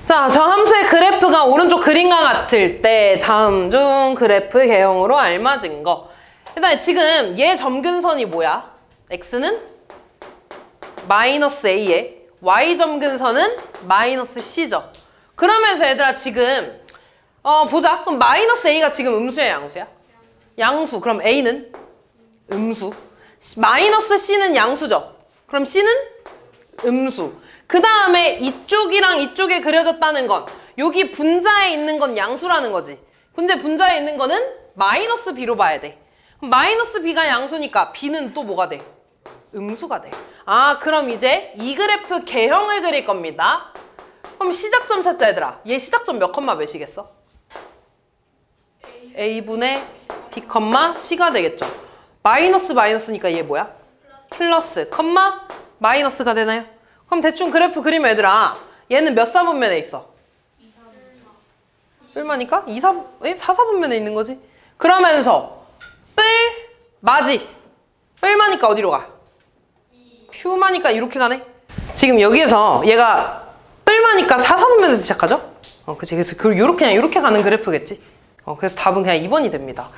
자, 저 함수의 그래프가 오른쪽 그림과 같을 때 다음 중 그래프 개형으로 알맞은 거. 일단 지금 얘 점근선이 뭐야? x는 마이너스 a에 y 점근선은 마이너스 c죠. 그러면서 얘들아 지금 보자. 그럼 마이너스 a가 지금 음수야 양수야? 양수. 그럼 a는 음수. 마이너스 c는 양수죠. 그럼 c는 음수. 그 다음에 이쪽이랑 이쪽에 그려졌다는 건 여기 분자에 있는 건 양수라는 거지. 분자에 있는 거는 마이너스 b로 봐야 돼. 그럼 마이너스 b가 양수니까 b는 또 뭐가 돼? 음수가 돼. 아, 그럼 이제 이 그래프 개형을 그릴 겁니다. 그럼 시작점 찾자 얘들아. 얘 시작점 몇 컴마 몇이겠어? a분의 b 컴마 c가 되겠죠. 마이너스니까 얘 뭐야? 플러스 컴마 마이너스가 되나요? 그럼 대충 그래프 그리면 얘들아 얘는 몇 사분면에 있어? 뿔마니까 4, 4사분면에 있는 거지. 그러면서 마지 뿔마니까 어디로 가? 퓨마니까 이렇게 가네. 지금 여기에서 얘가 뿔마니까 4사분면에서 시작하죠? 그치. 그래서 이렇게 가는 그래프겠지. 그래서 답은 그냥 2번이 됩니다.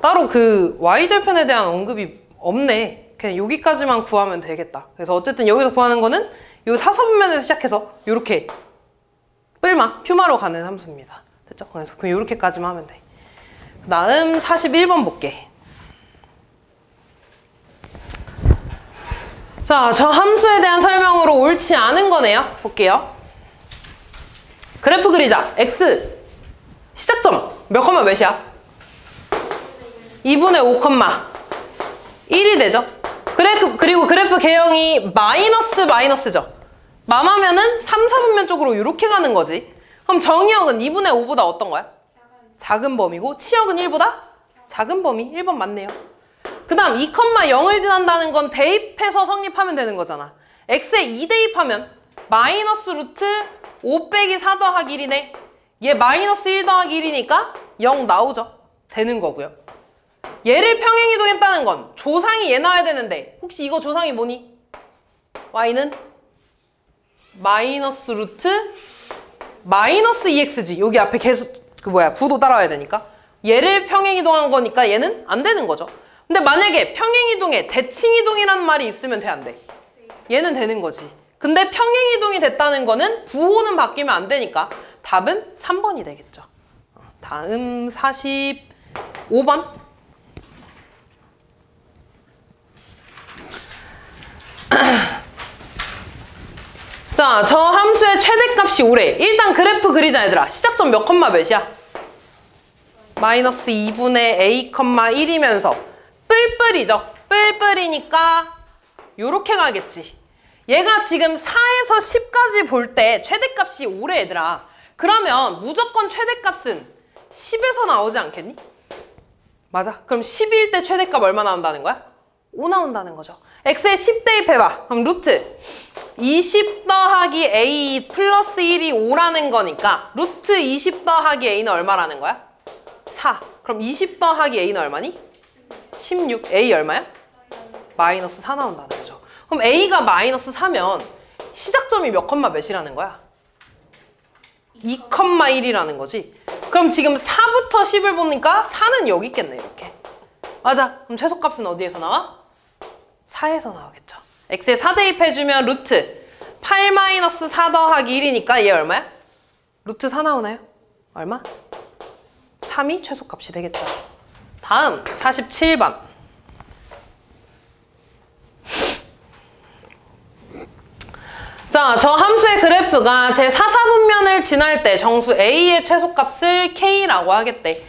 따로 그 y절편에 대한 언급이 없네. 그냥 여기까지만 구하면 되겠다. 그래서 어쨌든 여기서 구하는 거는 요 4사분면에서 시작해서 요렇게 퓨마로 가는 함수입니다. 됐죠? 그래서 그럼 요렇게까지만 하면 돼. 그 다음 41번 볼게. 자, 저 함수에 대한 설명으로 옳지 않은 거네요. 볼게요. 그래프 그리자. x 시작점 몇 컴마 몇이야? 2분의 5 컴마 1이 되죠. 그리고 그래프 개형이 마이너스죠. 맘하면은 3, 4분면 쪽으로 이렇게 가는 거지. 그럼 정의역은 2분의 5보다 어떤 거야? 작은 범위고 치역은 1보다 작은 범위. 1번 맞네요. 그 다음 2,0을 지난다는 건 대입해서 성립하면 되는 거잖아. x에 2 대입하면 마이너스 루트 5 빼기 4 더하기 1이네. 얘 마이너스 1 더하기 1이니까 0 나오죠. 되는 거고요. 얘를 평행이동했다는 건 조상이 얘 나와야 되는데 혹시 이거 조상이 뭐니? y는 마이너스 루트 마이너스 2x지. 여기 앞에 계속 부도 따라와야 되니까 얘를 평행이동한 거니까 얘는 안 되는 거죠. 근데 만약에 평행이동에 대칭이동이라는 말이 있으면 돼, 안 돼? 얘는 되는 거지. 근데 평행이동이 됐다는 거는 부호는 바뀌면 안 되니까 답은 3번이 되겠죠. 다음 45번. 자, 저 함수의 최대값이 5래. 일단 그래프 그리자 얘들아. 시작점 몇 컴마 몇이야? 마이너스 2분의 a, 1이면서 뿔뿔이죠. 뿔뿔이니까 요렇게 가겠지. 얘가 지금 4에서 10까지 볼 때 최대값이 5래 얘들아. 그러면 무조건 최대값은 10에서 나오지 않겠니? 맞아. 그럼 10일 때 최대값 얼마 나온다는 거야? 5 나온다는 거죠. x에 10 대입해봐. 그럼 루트 20 더하기 a 플러스 1이 5라는 거니까 루트 20 더하기 a는 얼마라는 거야? 4. 그럼 20 더하기 a는 얼마니? 16. a 얼마야? 마이너스 4 나온다는 거죠. 그럼 a가 마이너스 4면 시작점이 몇 컴마 몇이라는 거야? 2,1이라는 거지. 그럼 지금 4부터 10을 보니까 4는 여기 있겠네. 이렇게. 맞아. 그럼 최소값은 어디에서 나와? 4에서 나오겠죠. x에 4 대입해주면 루트 8-4 더하기 1이니까 얘 얼마야? 루트 4 나오나요? 얼마? 3이 최소값이 되겠죠. 다음 47번. 자, 저 함수의 그래프가 제 4사분면을 지날 때 정수 A의 최소값을 K라고 하겠대.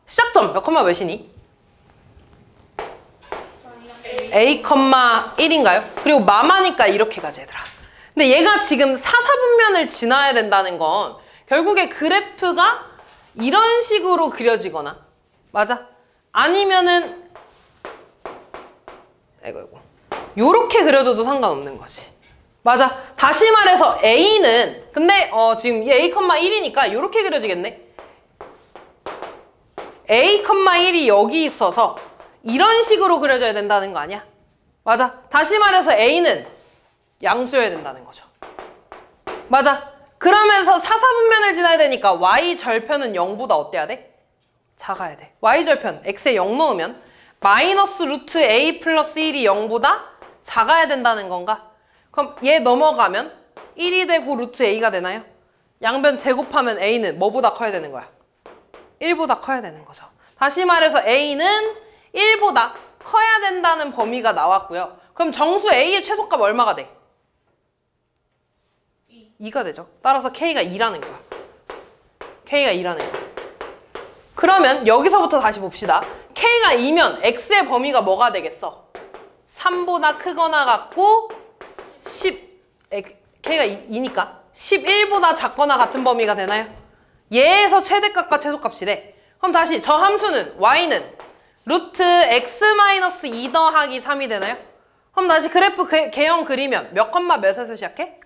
시작점 몇 컴마 몇이니? A, 1인가요? 그리고 마마니까 이렇게 가지 얘들아. 근데 얘가 지금 4사분면을 지나야 된다는 건 결국에 그래프가 이런 식으로 그려지거나, 맞아? 아니면은 아이고 요렇게 그려줘도 상관없는 거지. 맞아. 다시 말해서 A는 근데 지금 A, 1이니까 요렇게 그려지겠네. A, 1이 여기 있어서 이런 식으로 그려져야 된다는 거 아니야? 맞아. 다시 말해서 A는 양수여야 된다는 거죠. 맞아. 그러면서 4, 4분면을 지나야 되니까 y 절편은 0보다 어때야 돼? 작아야 돼. y 절편 x에 0 넣으면 마이너스 루트 a 플러스 1이 0보다 작아야 된다는 건가? 그럼 얘 넘어가면 1이 되고 루트 a가 되나요? 양변 제곱하면 a는 뭐보다 커야 되는 거야? 1보다 커야 되는 거죠. 다시 말해서 a는 1보다 커야 된다는 범위가 나왔고요. 그럼 정수 a의 최소값 얼마가 돼? 2가 되죠. 따라서 k가 2라는 거야. k가 2라는 거야. 그러면 여기서부터 다시 봅시다. k가 2면 x의 범위가 뭐가 되겠어? 3보다 크거나 같고 k가 2니까 11보다 작거나 같은 범위가 되나요? 얘에서 최대값과 최소값이래. 그럼 다시 저 함수는 y는 루트 x-2 더하기 3이 되나요? 그럼 다시 그래프 개형 그리면 몇 컴마 몇에서 시작해?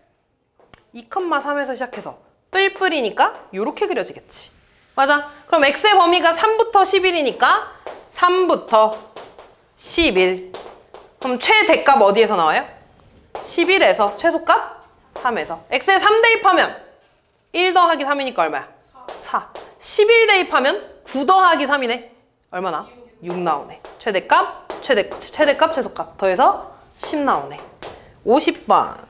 2,3에서 시작해서 뿔뿔이니까 요렇게 그려지겠지. 맞아. 그럼 x의 범위가 3부터 11이니까 3부터 11. 그럼 최대값 어디에서 나와요? 11에서 최소값 3에서. x에 3 대입하면 1 더하기 3이니까 얼마야? 4. 11 대입하면 9 더하기 3이네. 얼마나? 6 나오네. 최대값, 최대값, 최소값 더해서 10 나오네. 50번.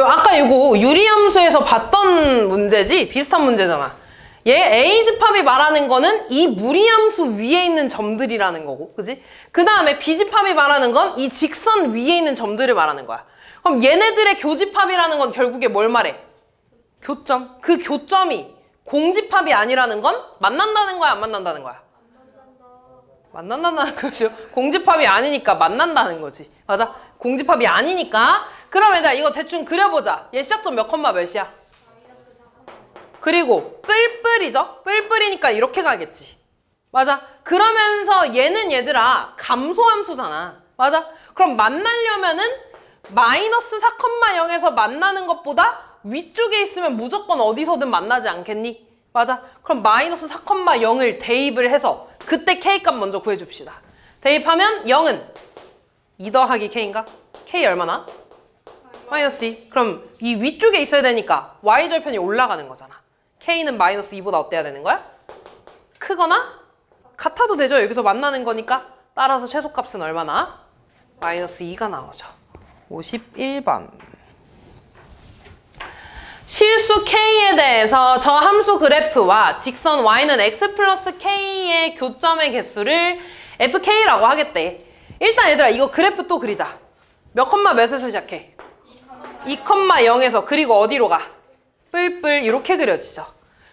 아까 이거 유리함수에서 봤던 문제지? 비슷한 문제잖아. 얘 A집합이 말하는 거는 이 무리함수 위에 있는 점들이라는 거고, 그지? 그 다음에 B집합이 말하는 건 이 직선 위에 있는 점들을 말하는 거야. 그럼 얘네들의 교집합이라는 건 결국에 뭘 말해? 교점. 그 교점이 공집합이 아니라는 건 만난다는 거야, 안 만난다는 거야? 만난다는 거죠. 공집합이 아니니까 만난다는 거지. 맞아? 공집합이 아니니까. 그럼 얘들아 이거 대충 그려보자. 얘 시작점 몇 컴마 몇이야? 그리고 뿔뿔이죠? 뿔뿔이니까 이렇게 가겠지. 맞아? 그러면서 얘는 얘들아 감소함수잖아. 맞아? 그럼 만나려면은 마이너스 4,0에서 만나는 것보다 위쪽에 있으면 무조건 어디서든 만나지 않겠니? 맞아? 그럼 마이너스 4,0을 대입을 해서 그때 K값 먼저 구해줍시다. 대입하면 0은 2 더하기 K인가? K 얼마나? 마이너스 2. 그럼 이 위쪽에 있어야 되니까 Y절편이 올라가는 거잖아. K는 마이너스 2보다 어때야 되는 거야? 크거나? 같아도 되죠. 여기서 만나는 거니까. 따라서 최소값은 얼마나? 마이너스 2가 나오죠. 51번. 실수 K에 대해서 저 함수 그래프와 직선 Y는 X 플러스 K의 교점의 개수를 FK라고 하겠대. 일단 얘들아 이거 그래프 또 그리자. 몇 컴마 몇에서 시작해? 2,0에서 그리고 어디로 가? 뿔뿔 이렇게 그려지죠.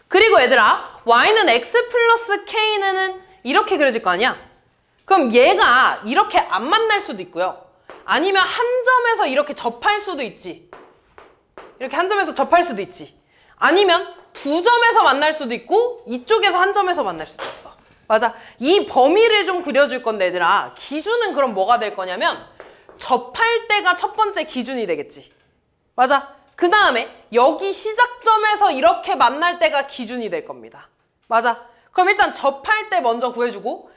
그리고 얘들아 Y는 X 플러스 K는 이렇게 그려질 거 아니야? 그럼 얘가 이렇게 안 만날 수도 있고요. 아니면 한 점에서 이렇게 접할 수도 있지. 이렇게 한 점에서 접할 수도 있지. 아니면 두 점에서 만날 수도 있고 이쪽에서 한 점에서 만날 수도 있어. 맞아. 이 범위를 좀 그려줄 건데 얘들아 기준은 그럼 뭐가 될 거냐면 접할 때가 첫 번째 기준이 되겠지. 맞아. 그 다음에 여기 시작점에서 이렇게 만날 때가 기준이 될 겁니다. 맞아. 그럼 일단 접할 때 먼저 구해주고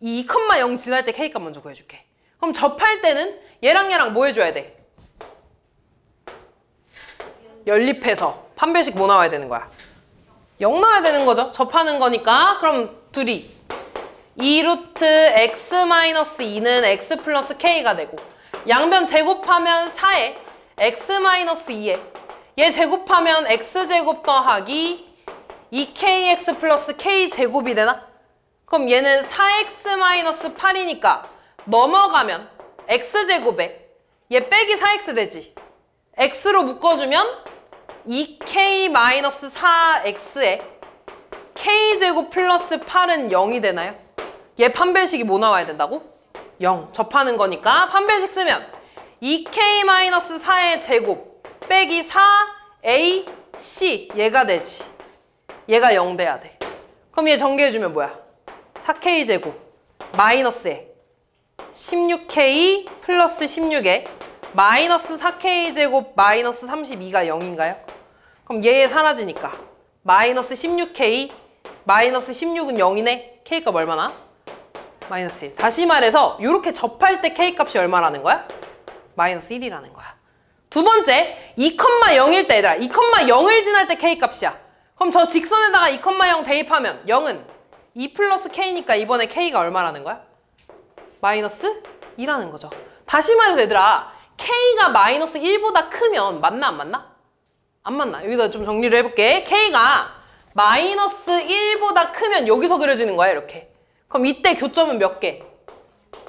이 2,0 지날 때 K값 먼저 구해줄게. 그럼 접할 때는 얘랑 뭐 해줘야 돼? 연립해서 판별식 뭐 나와야 되는 거야? 0 나와야 되는 거죠. 접하는 거니까. 그럼 둘이 2루트 x-2는 x 플러스 k가 되고 양변 제곱하면 4에 x-2에 얘 제곱하면 x제곱 더하기 2kx 플러스 k제곱이 되나? 그럼 얘는 4x-8이니까 넘어가면 x제곱에 얘 빼기 4x 되지. x로 묶어주면 2k-4x에 k제곱 플러스 8은 0이 되나요? 얘 판별식이 뭐 나와야 된다고? 0. 접하는 거니까 판별식 쓰면 2k-4의 제곱 빼기 4ac 얘가 되지. 얘가 0 돼야 돼. 그럼 얘 전개해주면 뭐야? 4k제곱 마이너스에 16k 플러스 16에 마이너스 4k제곱 마이너스 32가 0인가요? 그럼 얘 사라지니까 마이너스 16k 마이너스 16은 0이네. k값 얼마나? 마이너스 1. 다시 말해서 이렇게 접할 때 k값이 얼마라는 거야? 마이너스 1이라는 거야. 두 번째, 2,0일 때 얘들아 2,0을 지날 때 K값이야. 그럼 저 직선에다가 2,0 대입하면 0은 2 플러스 K니까 이번에 K가 얼마라는 거야? 마이너스 2라는 거죠. 다시 말해서 얘들아 K가 마이너스 1보다 크면 맞나 안 맞나? 안 맞나? 여기다 좀 정리를 해볼게. K가 마이너스 1보다 크면 여기서 그려지는 거야 이렇게. 그럼 이때 교점은 몇 개?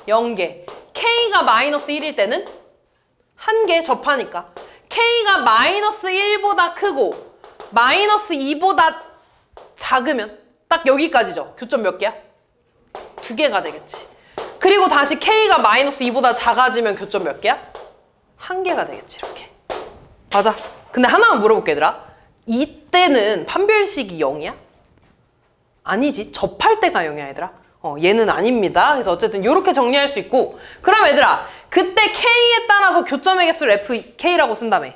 0개. K가 마이너스 1일 때는 1개 접하니까 K가 마이너스 1보다 크고 마이너스 2보다 작으면 딱 여기까지죠. 교점 몇 개야? 2개가 되겠지. 그리고 다시 K가 마이너스 2보다 작아지면 교점 몇 개야? 1개가 되겠지 이렇게. 맞아. 근데 하나만 물어볼게 얘들아. 이때는 판별식이 0이야? 아니지. 접할 때가 0이야 얘들아. 얘는 아닙니다. 그래서 어쨌든 이렇게 정리할 수 있고 그럼 얘들아 그때 K에 따라서 교점의 개수를 FK라고 쓴다며.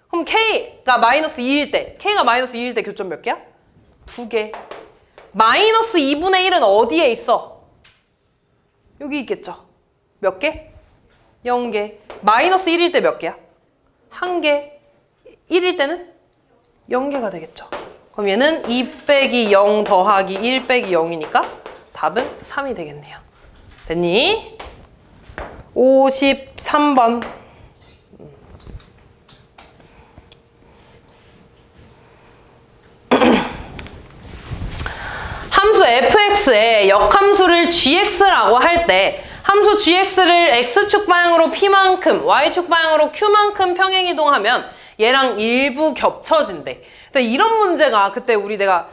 그럼 K가 마이너스 2일 때 K가 마이너스 2일 때 교점 몇 개야? 2개. 마이너스 2분의 1은 어디에 있어? 여기 있겠죠. 몇 개? 0개. 마이너스 1일 때 몇 개야? 1개. 1일 때는 0개가 되겠죠. 그럼 얘는 2 빼기 0 더하기 1 빼기 0이니까 답은 3이 되겠네요. 됐니? 53번. 함수 fx에 역함수를 gx라고 할 때 함수 gx를 x축 방향으로 p만큼 y축 방향으로 q만큼 평행이동하면 얘랑 일부 겹쳐진대. 근데 이런 문제가 그때 내가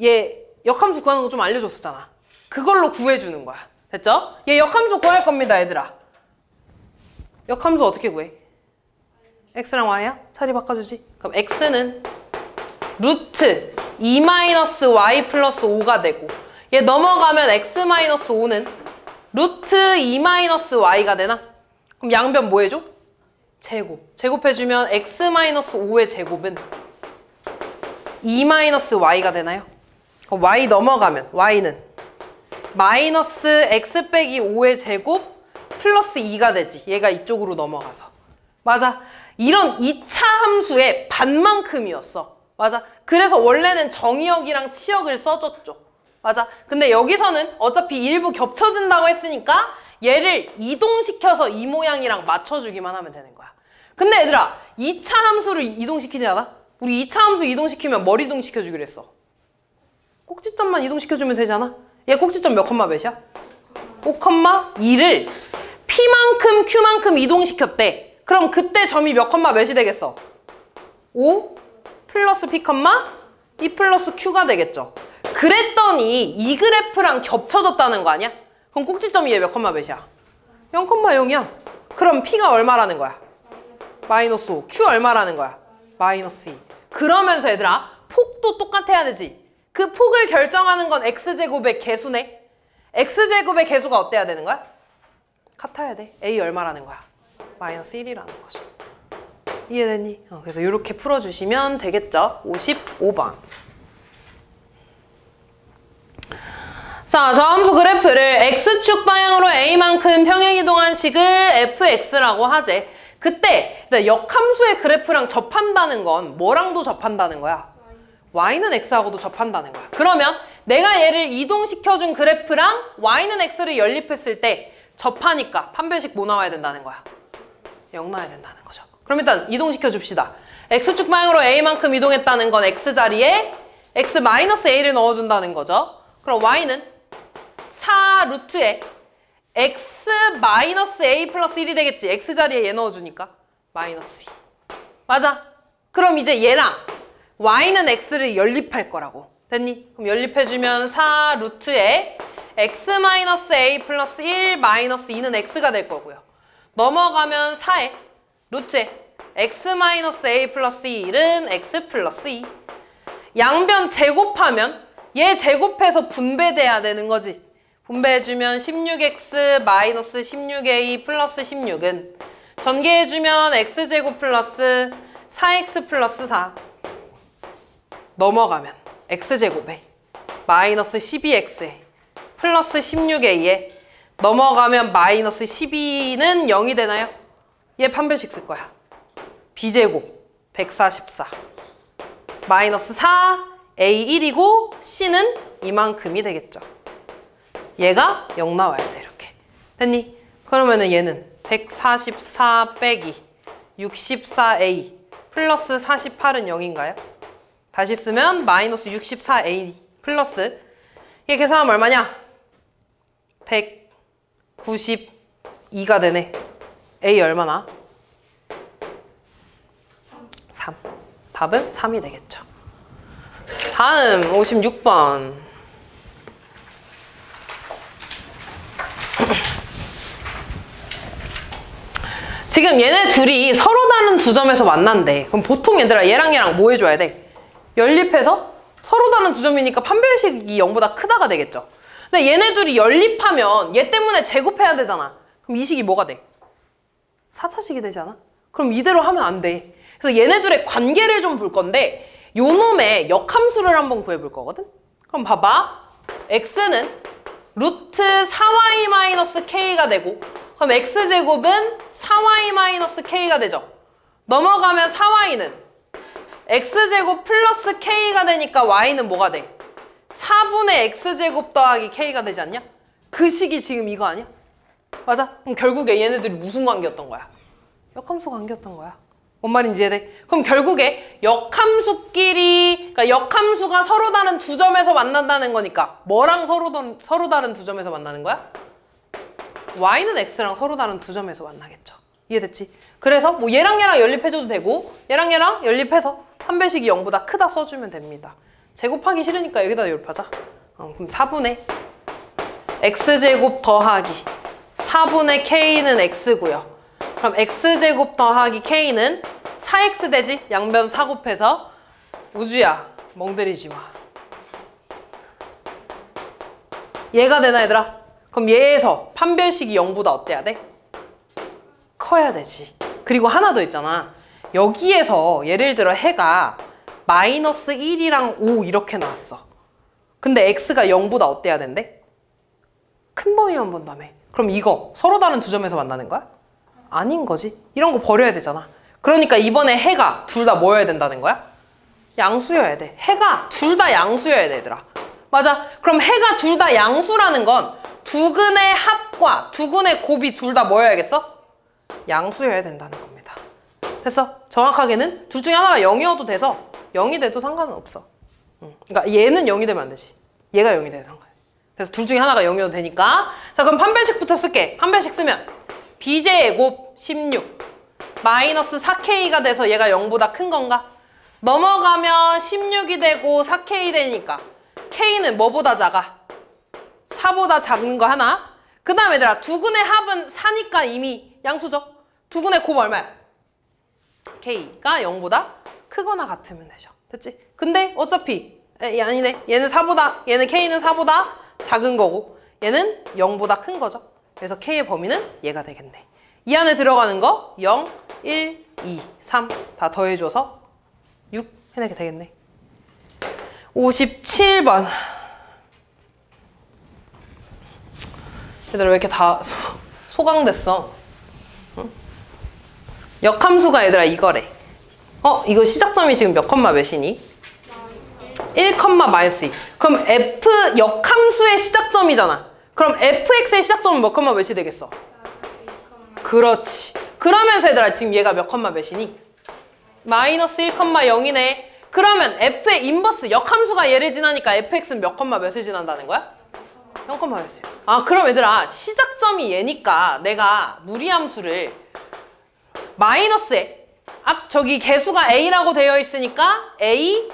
얘 역함수 구하는 거 좀 알려줬었잖아. 그걸로 구해주는 거야. 됐죠? 얘 역함수 구할 겁니다 얘들아. 역함수 어떻게 구해? x랑 y야? 자리 바꿔주지. 그럼 x는 루트 2-y 플러스 5가 되고 얘 넘어가면 x-5는 루트 2-y가 되나? 그럼 양변 뭐 해줘? 제곱. 제곱해주면 x-5의 제곱은 2-y가 되나요? 그럼 y 넘어가면 y는 마이너스 x 빼기 5의 제곱 플러스 2가 되지. 얘가 이쪽으로 넘어가서. 맞아. 이런 2차 함수의 반만큼이었어. 맞아. 그래서 원래는 정의역이랑 치역을 써줬죠. 맞아. 근데 여기서는 어차피 일부 겹쳐진다고 했으니까 얘를 이동시켜서 이 모양이랑 맞춰주기만 하면 되는 거야. 근데 얘들아 2차 함수를 이동시키지 않아? 우리 2차 함수 이동시키면 뭘 이동시켜주기로 했어? 꼭지점만 이동시켜주면 되잖아. 얘 꼭지점 몇 컴마 몇이야? 5,2를 P만큼 Q만큼 이동시켰대. 그럼 그때 점이 몇 컴마 몇이 되겠어? 5 플러스 P 컴마 2 플러스 Q가 되겠죠. 그랬더니 이 그래프랑 겹쳐졌다는 거 아니야? 그럼 꼭지점이 얘 몇 컴마 몇이야? 0,0이야. 그럼 P가 얼마라는 거야? 마이너스 5. Q 얼마라는 거야? 마이너스 2. 그러면서 얘들아 폭도 똑같아야 되지. 그 폭을 결정하는 건 x제곱의 개수네. x제곱의 개수가 어때야 되는 거야? 같아야 돼. a 얼마라는 거야? 마이너스 1이라는 거죠. 이해됐니? 그래서 이렇게 풀어주시면 되겠죠. 55번. 자, 저 함수 그래프를 x축 방향으로 a만큼 평행이동한 식을 fx라고 하재. 그때 역함수의 그래프랑 접한다는 건 뭐랑도 접한다는 거야? y는 x하고도 접한다는 거야. 그러면 내가 얘를 이동시켜준 그래프랑 y는 x를 연립했을 때 접하니까 판별식 뭐 나와야 된다는 거야? 0 나와야 된다는 거죠. 그럼 일단 이동시켜 줍시다. x축 방향으로 a만큼 이동했다는 건 x자리에 x-a를 넣어준다는 거죠. 그럼 y는 4 루트에 x-a 플러스 1이 되겠지. x자리에 얘 넣어주니까 마이너스 2. 맞아. 그럼 이제 얘랑 y는 x를 연립할 거라고. 됐니? 그럼 연립해주면 4 루트에 x-a 플러스 1 마이너스 2는 x가 될 거고요. 넘어가면 4에 루트에 x-a 플러스 1은 x 플러스 2. 양변 제곱하면 얘 제곱해서 분배돼야 되는 거지. 분배해주면 16x 마이너스 16a 플러스 16은 전개해주면 x제곱 플러스 4x 플러스 4. 넘어가면 x제곱에 마이너스 12x에 플러스 16a에 넘어가면 마이너스 12는 0이 되나요? 얘 판별식 쓸 거야. b제곱 144 마이너스 4 a1이고 c는 이만큼이 되겠죠. 얘가 0 나와야 돼. 이렇게 됐니? 그러면은 얘는 144 빼기 64a 플러스 48은 0인가요? 다시 쓰면 마이너스 64a 플러스 얘 계산하면 얼마냐? 192가 되네. a 얼마나? 3. 답은 3이 되겠죠. 다음 56번. 지금 얘네 둘이 서로 다른 두 점에서 만난대. 그럼 보통 얘들아 얘랑 얘랑 뭐 해줘야 돼? 연립해서 서로 다른 두 점이니까 판별식이 0보다 크다가 되겠죠. 근데 얘네 둘이 연립하면 얘 때문에 제곱해야 되잖아. 그럼 이 식이 뭐가 돼? 4차식이 되지 않아? 그럼 이대로 하면 안 돼. 그래서 얘네 둘의 관계를 좀 볼 건데 요 놈의 역함수를 한번 구해볼 거거든? 그럼 봐봐. x는 루트 4y-k가 되고 그럼 x제곱은 4y-k가 되죠. 넘어가면 4y는 x제곱 플러스 k가 되니까 y는 뭐가 돼? 4분의 x제곱 더하기 k가 되지 않냐? 그 식이 지금 이거 아니야? 맞아? 그럼 결국에 얘네들이 무슨 관계였던 거야? 역함수 관계였던 거야. 뭔 말인지 이해돼? 그럼 결국에 역함수끼리, 그러니까 역함수가 서로 다른 두 점에서 만난다는 거니까 뭐랑 서로 다른 두 점에서 만나는 거야? y는 x랑 서로 다른 두 점에서 만나겠죠. 이해됐지? 그래서 뭐 얘랑 얘랑 연립해줘도 되고 얘랑 얘랑 연립해서 판별식이 0보다 크다 써주면 됩니다. 제곱하기 싫으니까 여기다 연립하자. 그럼 4분의 x제곱 더하기 4분의 k는 x고요. 그럼 x제곱 더하기 k는 4x 되지? 양변 4 곱해서 우주야 멍때리지 마. 얘가 되나 얘들아? 그럼 얘에서 판별식이 0보다 어때야 돼? 커야 되지. 그리고 하나 더 있잖아. 여기에서 예를 들어 해가 마이너스 1이랑 5 이렇게 나왔어. 근데 x가 0보다 어때야 된대? 큰 범위만 본다며. 그럼 이거 서로 다른 두 점에서 만나는 거야? 아닌 거지. 이런 거 버려야 되잖아. 그러니까 이번에 해가 둘 다 뭐여야 된다는 거야? 양수여야 돼. 해가 둘 다 양수여야 돼 얘들아. 맞아. 그럼 해가 둘 다 양수라는 건 두근의 합과 두근의 곱이 둘 다 뭐여야겠어? 양수여야 된다는 겁니다. 됐어? 정확하게는 둘 중에 하나가 0이어도 돼서 0이 돼도 상관은 없어. 그러니까 얘는 0이 되면 안 되지. 얘가 0이 돼도 상관해. 그래서 둘 중에 하나가 0이어도 되니까. 자 그럼 판별식부터 쓸게. 판별식 쓰면 b제곱 16 마이너스 4k가 돼서 얘가 0보다 큰 건가? 넘어가면 16이 되고 4k 되니까 k는 뭐보다 작아? 4보다 작은 거 하나. 그 다음에 얘들아 두근의 합은 4니까 이미 양수죠. 두근의 곱 얼마야? k가 0보다 크거나 같으면 되죠. 됐지? 근데 어차피 아니네. 얘는 k는 4보다 작은 거고 얘는 0보다 큰 거죠. 그래서 k의 범위는 얘가 되겠네. 이 안에 들어가는 거 0, 1, 2, 3 다 더해줘서 6 해내게 되겠네. 57번. 얘들아 왜 이렇게 다 소강됐어? 응? 역함수가 얘들아 이거래. 이거 시작점이 지금 몇 컴마 몇이니? 1, 마이너스 2. 그럼 f 역함수의 시작점이잖아. 그럼 fx의 시작점은 몇 컴마 몇이 되겠어? 그렇지. 그러면서 얘들아 지금 얘가 몇 컴마 몇이니? 마이너스 1, 0이네. 그러면 f의 인버스 역함수가 얘를 지나니까 fx는 몇 컴마 몇을 지난다는 거야? 0, 몇을. 아 그럼 얘들아 시작점이 얘니까 내가 무리함수를 마이너스에 저기 개수가 a라고 되어 있으니까 a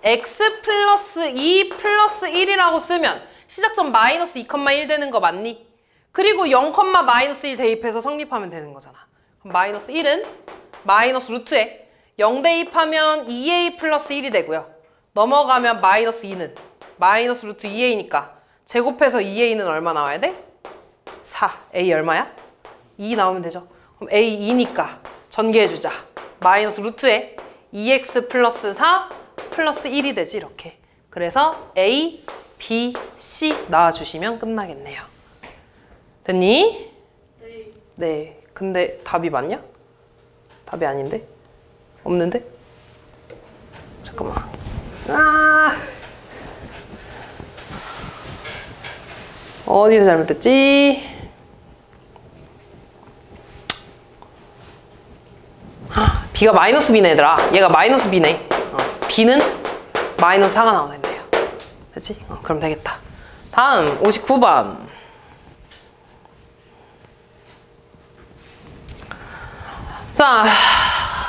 x 플러스 2 플러스 1이라고 쓰면 시작점 마이너스 2,1 되는 거 맞니? 그리고 0, 마이너스 1 대입해서 성립하면 되는 거잖아. 그럼 마이너스 1은 마이너스 루트에 0 대입하면 2a 플러스 1이 되고요. 넘어가면 마이너스 2는 마이너스 루트 2a니까 제곱해서 2a는 얼마 나와야 돼? 4. a 얼마야? 2 나오면 되죠. 그럼 a 2니까 전개해주자. 마이너스 루트에 2x 플러스 4 플러스 1이 되지 이렇게. 그래서 a, b, c 나와주시면 끝나겠네요. 됐니? 네. 네. 근데 답이 맞냐? 답이 아닌데? 없는데? 잠깐만. 아! 어디서 잘못됐지? B가 마이너스 B네 얘들아. 얘가 마이너스 B네. B는 마이너스 4가 나오겠네요. 됐지? 그럼 되겠다. 다음 59번. 자,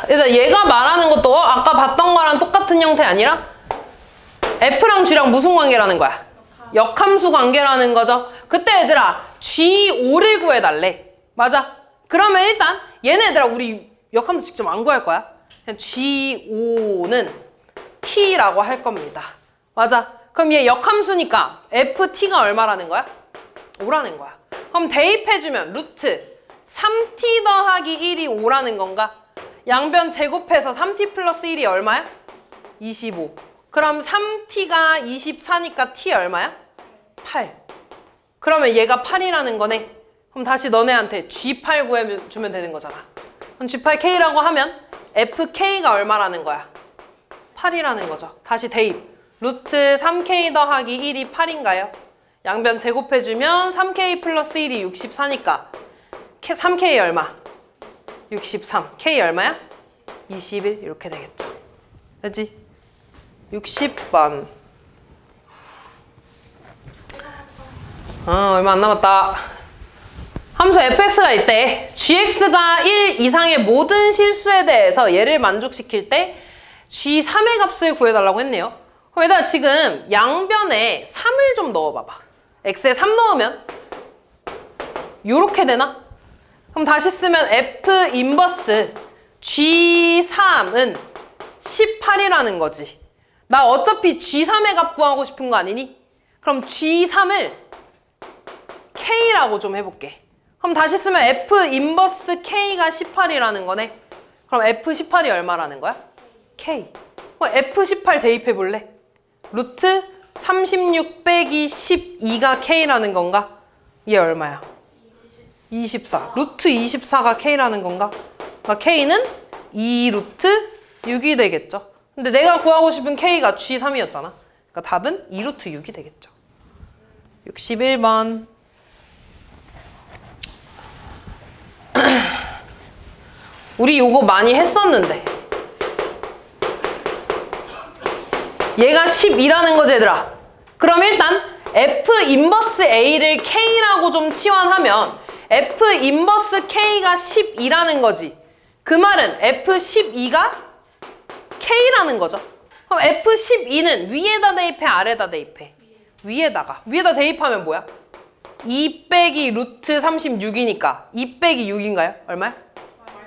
일단 얘가 말하는 것도 아까 봤던 거랑 똑같은 형태 아니라 F랑 G랑 무슨 관계라는 거야? 역함수 관계라는 거죠. 그때 얘들아 G5를 구해달래. 맞아. 그러면 일단 얘네들아 우리 역함수 직접 안 구할 거야. 그냥 G5는 T라고 할 겁니다. 맞아. 그럼 얘 역함수니까 FT가 얼마라는 거야? 5라는 거야. 그럼 대입해주면 루트 3t 더하기 1이 5라는 건가? 양변 제곱해서 3t 플러스 1이 얼마야? 25. 그럼 3t가 24니까 t 얼마야? 8. 그러면 얘가 8이라는 거네. 그럼 다시 너네한테 G8 구해주면 되는 거잖아. 그럼 G8K라고 하면 FK가 얼마라는 거야? 8이라는 거죠. 다시 대입. 루트 3K 더하기 1이 8인가요? 양변 제곱해주면 3K 플러스 1이 64니까 3K 얼마? 63. K 얼마야? 21 이렇게 되겠죠. 됐지? 60번. 얼마 안 남았다. 함수 fx가 있대. gx가 1 이상의 모든 실수에 대해서 얘를 만족시킬 때 g3의 값을 구해달라고 했네요. 그럼 일단 지금 양변에 3을 좀 넣어봐봐. x에 3 넣으면 요렇게 되나? 그럼 다시 쓰면 f 인버스 g3은 18이라는 거지. 나 어차피 g3의 값 구하고 싶은 거 아니니? 그럼 g3을 k라고 좀 해볼게. 그럼 다시 쓰면 f 인버스 k가 18이라는 거네. 그럼 f18이 얼마라는 거야? k. 그럼 f18 대입해볼래? 루트 36 빼기 12가 k라는 건가? 얘 얼마야? 24. 루트 24가 k라는 건가? 그러니까 k는 2 루트 6이 되겠죠. 근데 내가 구하고 싶은 k가 g3이었잖아. 그러니까 답은 2 루트 6이 되겠죠. 61번. 우리 요거 많이 했었는데 얘가 12라는 거지 얘들아. 그럼 일단 F 인버스 A를 K라고 좀 치환하면 F 인버스 K가 12라는 거지. 그 말은 F12가 K라는 거죠. 그럼 F12는 위에다 대입해 아래다 대입해? 위에다가. 위에다 대입하면 뭐야? 2 빼기 루트 36이니까 2 빼기 6인가요? 얼마야?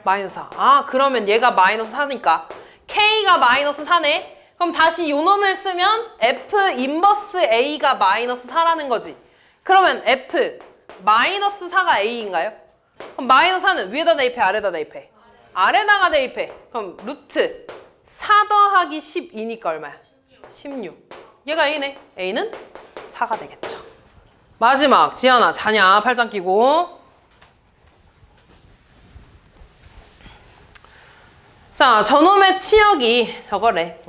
마이너스 4. 아 그러면 얘가 마이너스 4니까 K가 마이너스 4네. 그럼 다시 요 놈을 쓰면 F 인버스 A가 마이너스 4라는 거지. 그러면 F 마이너스 4가 A인가요? 그럼 마이너스 4는 위에다 대입해 아래다 대입해? 아래다가 대입해. 그럼 루트 4 더하기 12니까 얼마야? 16. 얘가 A네. A는 4가 되겠죠. 마지막 지연아 자냐 팔짱 끼고. 자 저놈의 치역이 저거래.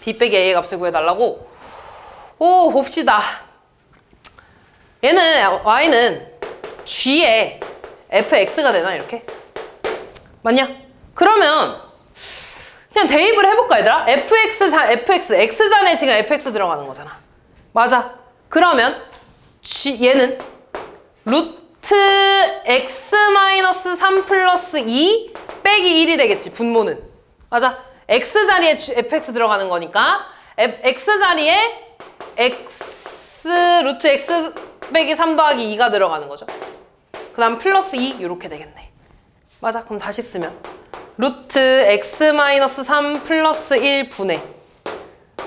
B 빼기 A의 값을 구해달라고. 오 봅시다. 얘는 Y는 G에 fx가 되나 이렇게? 맞냐? 그러면 그냥 대입을 해볼까 얘들아? x잔에 지금 fx 들어가는 거잖아. 맞아. 그러면 얘는 루트 x-3 플러스 2 빼기 1이 되겠지. 분모는. 맞아. x자리에 fx 들어가는 거니까 x자리에 루트 x 빼기 3 더하기 2가 들어가는 거죠. 그 다음 플러스 2 이렇게 되겠네. 맞아. 그럼 다시 쓰면 루트 x-3 플러스 1 분의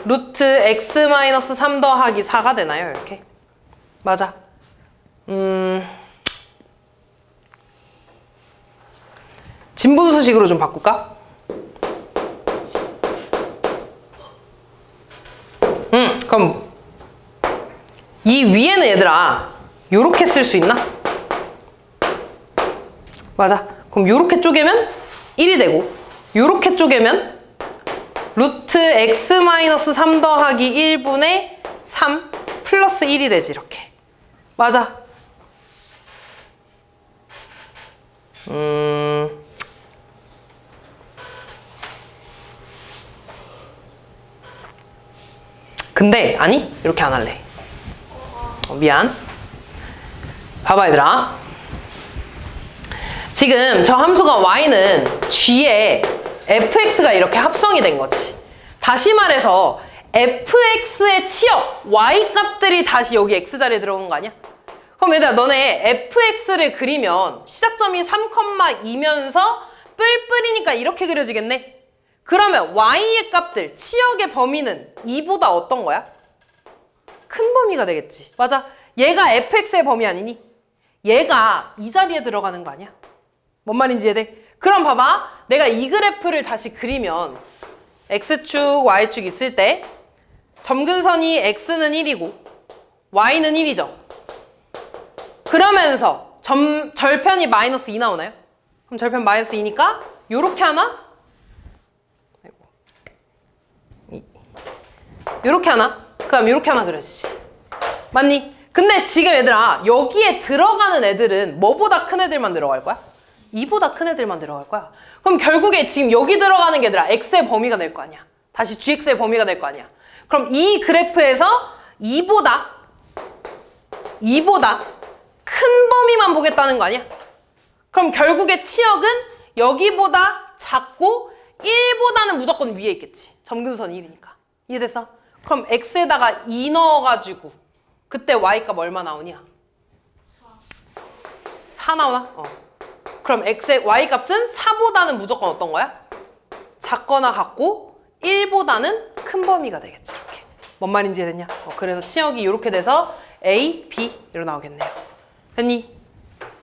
루트 x-3 더하기 4가 되나요? 이렇게. 맞아. 진분수식으로 좀 바꿀까? 그럼 이 위에는 얘들아 요렇게 쓸 수 있나? 맞아. 그럼 요렇게 쪼개면 1이 되고 요렇게 쪼개면 루트 x-3 더하기 1분의 3 플러스 1이 되지. 이렇게. 맞아. 근데 아니 이렇게 안 할래. 미안. 봐봐 얘들아. 지금 저 함수가 y는 g에 fx가 이렇게 합성이 된 거지. 다시 말해서 fx의 치역 y 값들이 다시 여기 x자리에 들어오는 거 아니야? 그럼 얘들아 너네 fx를 그리면 시작점이 3,2면서 뿔뿔이니까 이렇게 그려지겠네? 그러면 y의 값들, 치역의 범위는 2보다 어떤 거야? 큰 범위가 되겠지. 맞아. 얘가 fx의 범위 아니니? 얘가 이 자리에 들어가는 거 아니야? 뭔 말인지 이해돼? 그럼 봐봐. 내가 이 그래프를 다시 그리면 x축, y축 있을 때 점근선이 x는 1이고 y는 1이죠. 그러면서 절편이 마이너스 2 나오나요? 그럼 절편 마이너스 2니까 요렇게 하나? 요렇게 하나? 그 다음 요렇게 하나 그려지지. 맞니? 근데 지금 얘들아 여기에 들어가는 애들은 뭐보다 큰 애들만 들어갈 거야? 2보다 큰 애들만 들어갈 거야. 그럼 결국에 지금 여기 들어가는 게 얘들아 x의 범위가 될 거 아니야. 다시 gx의 범위가 될 거 아니야. 그럼 이 그래프에서 2보다 큰 범위만 보겠다는 거 아니야? 그럼 결국에 치역은 여기보다 작고 1보다는 무조건 위에 있겠지. 점근선이 1이니까. 이해됐어? 그럼 x에다가 2 넣어가지고 그때 y값 얼마 나오냐? 4 나오나? 그럼 y값은 4보다는 무조건 어떤 거야? 작거나 같고 1보다는 큰 범위가 되겠지. 이렇게. 뭔 말인지 이해됐냐? 그래서 치역이 이렇게 돼서 A, B 이로 나오겠네요. 됐니?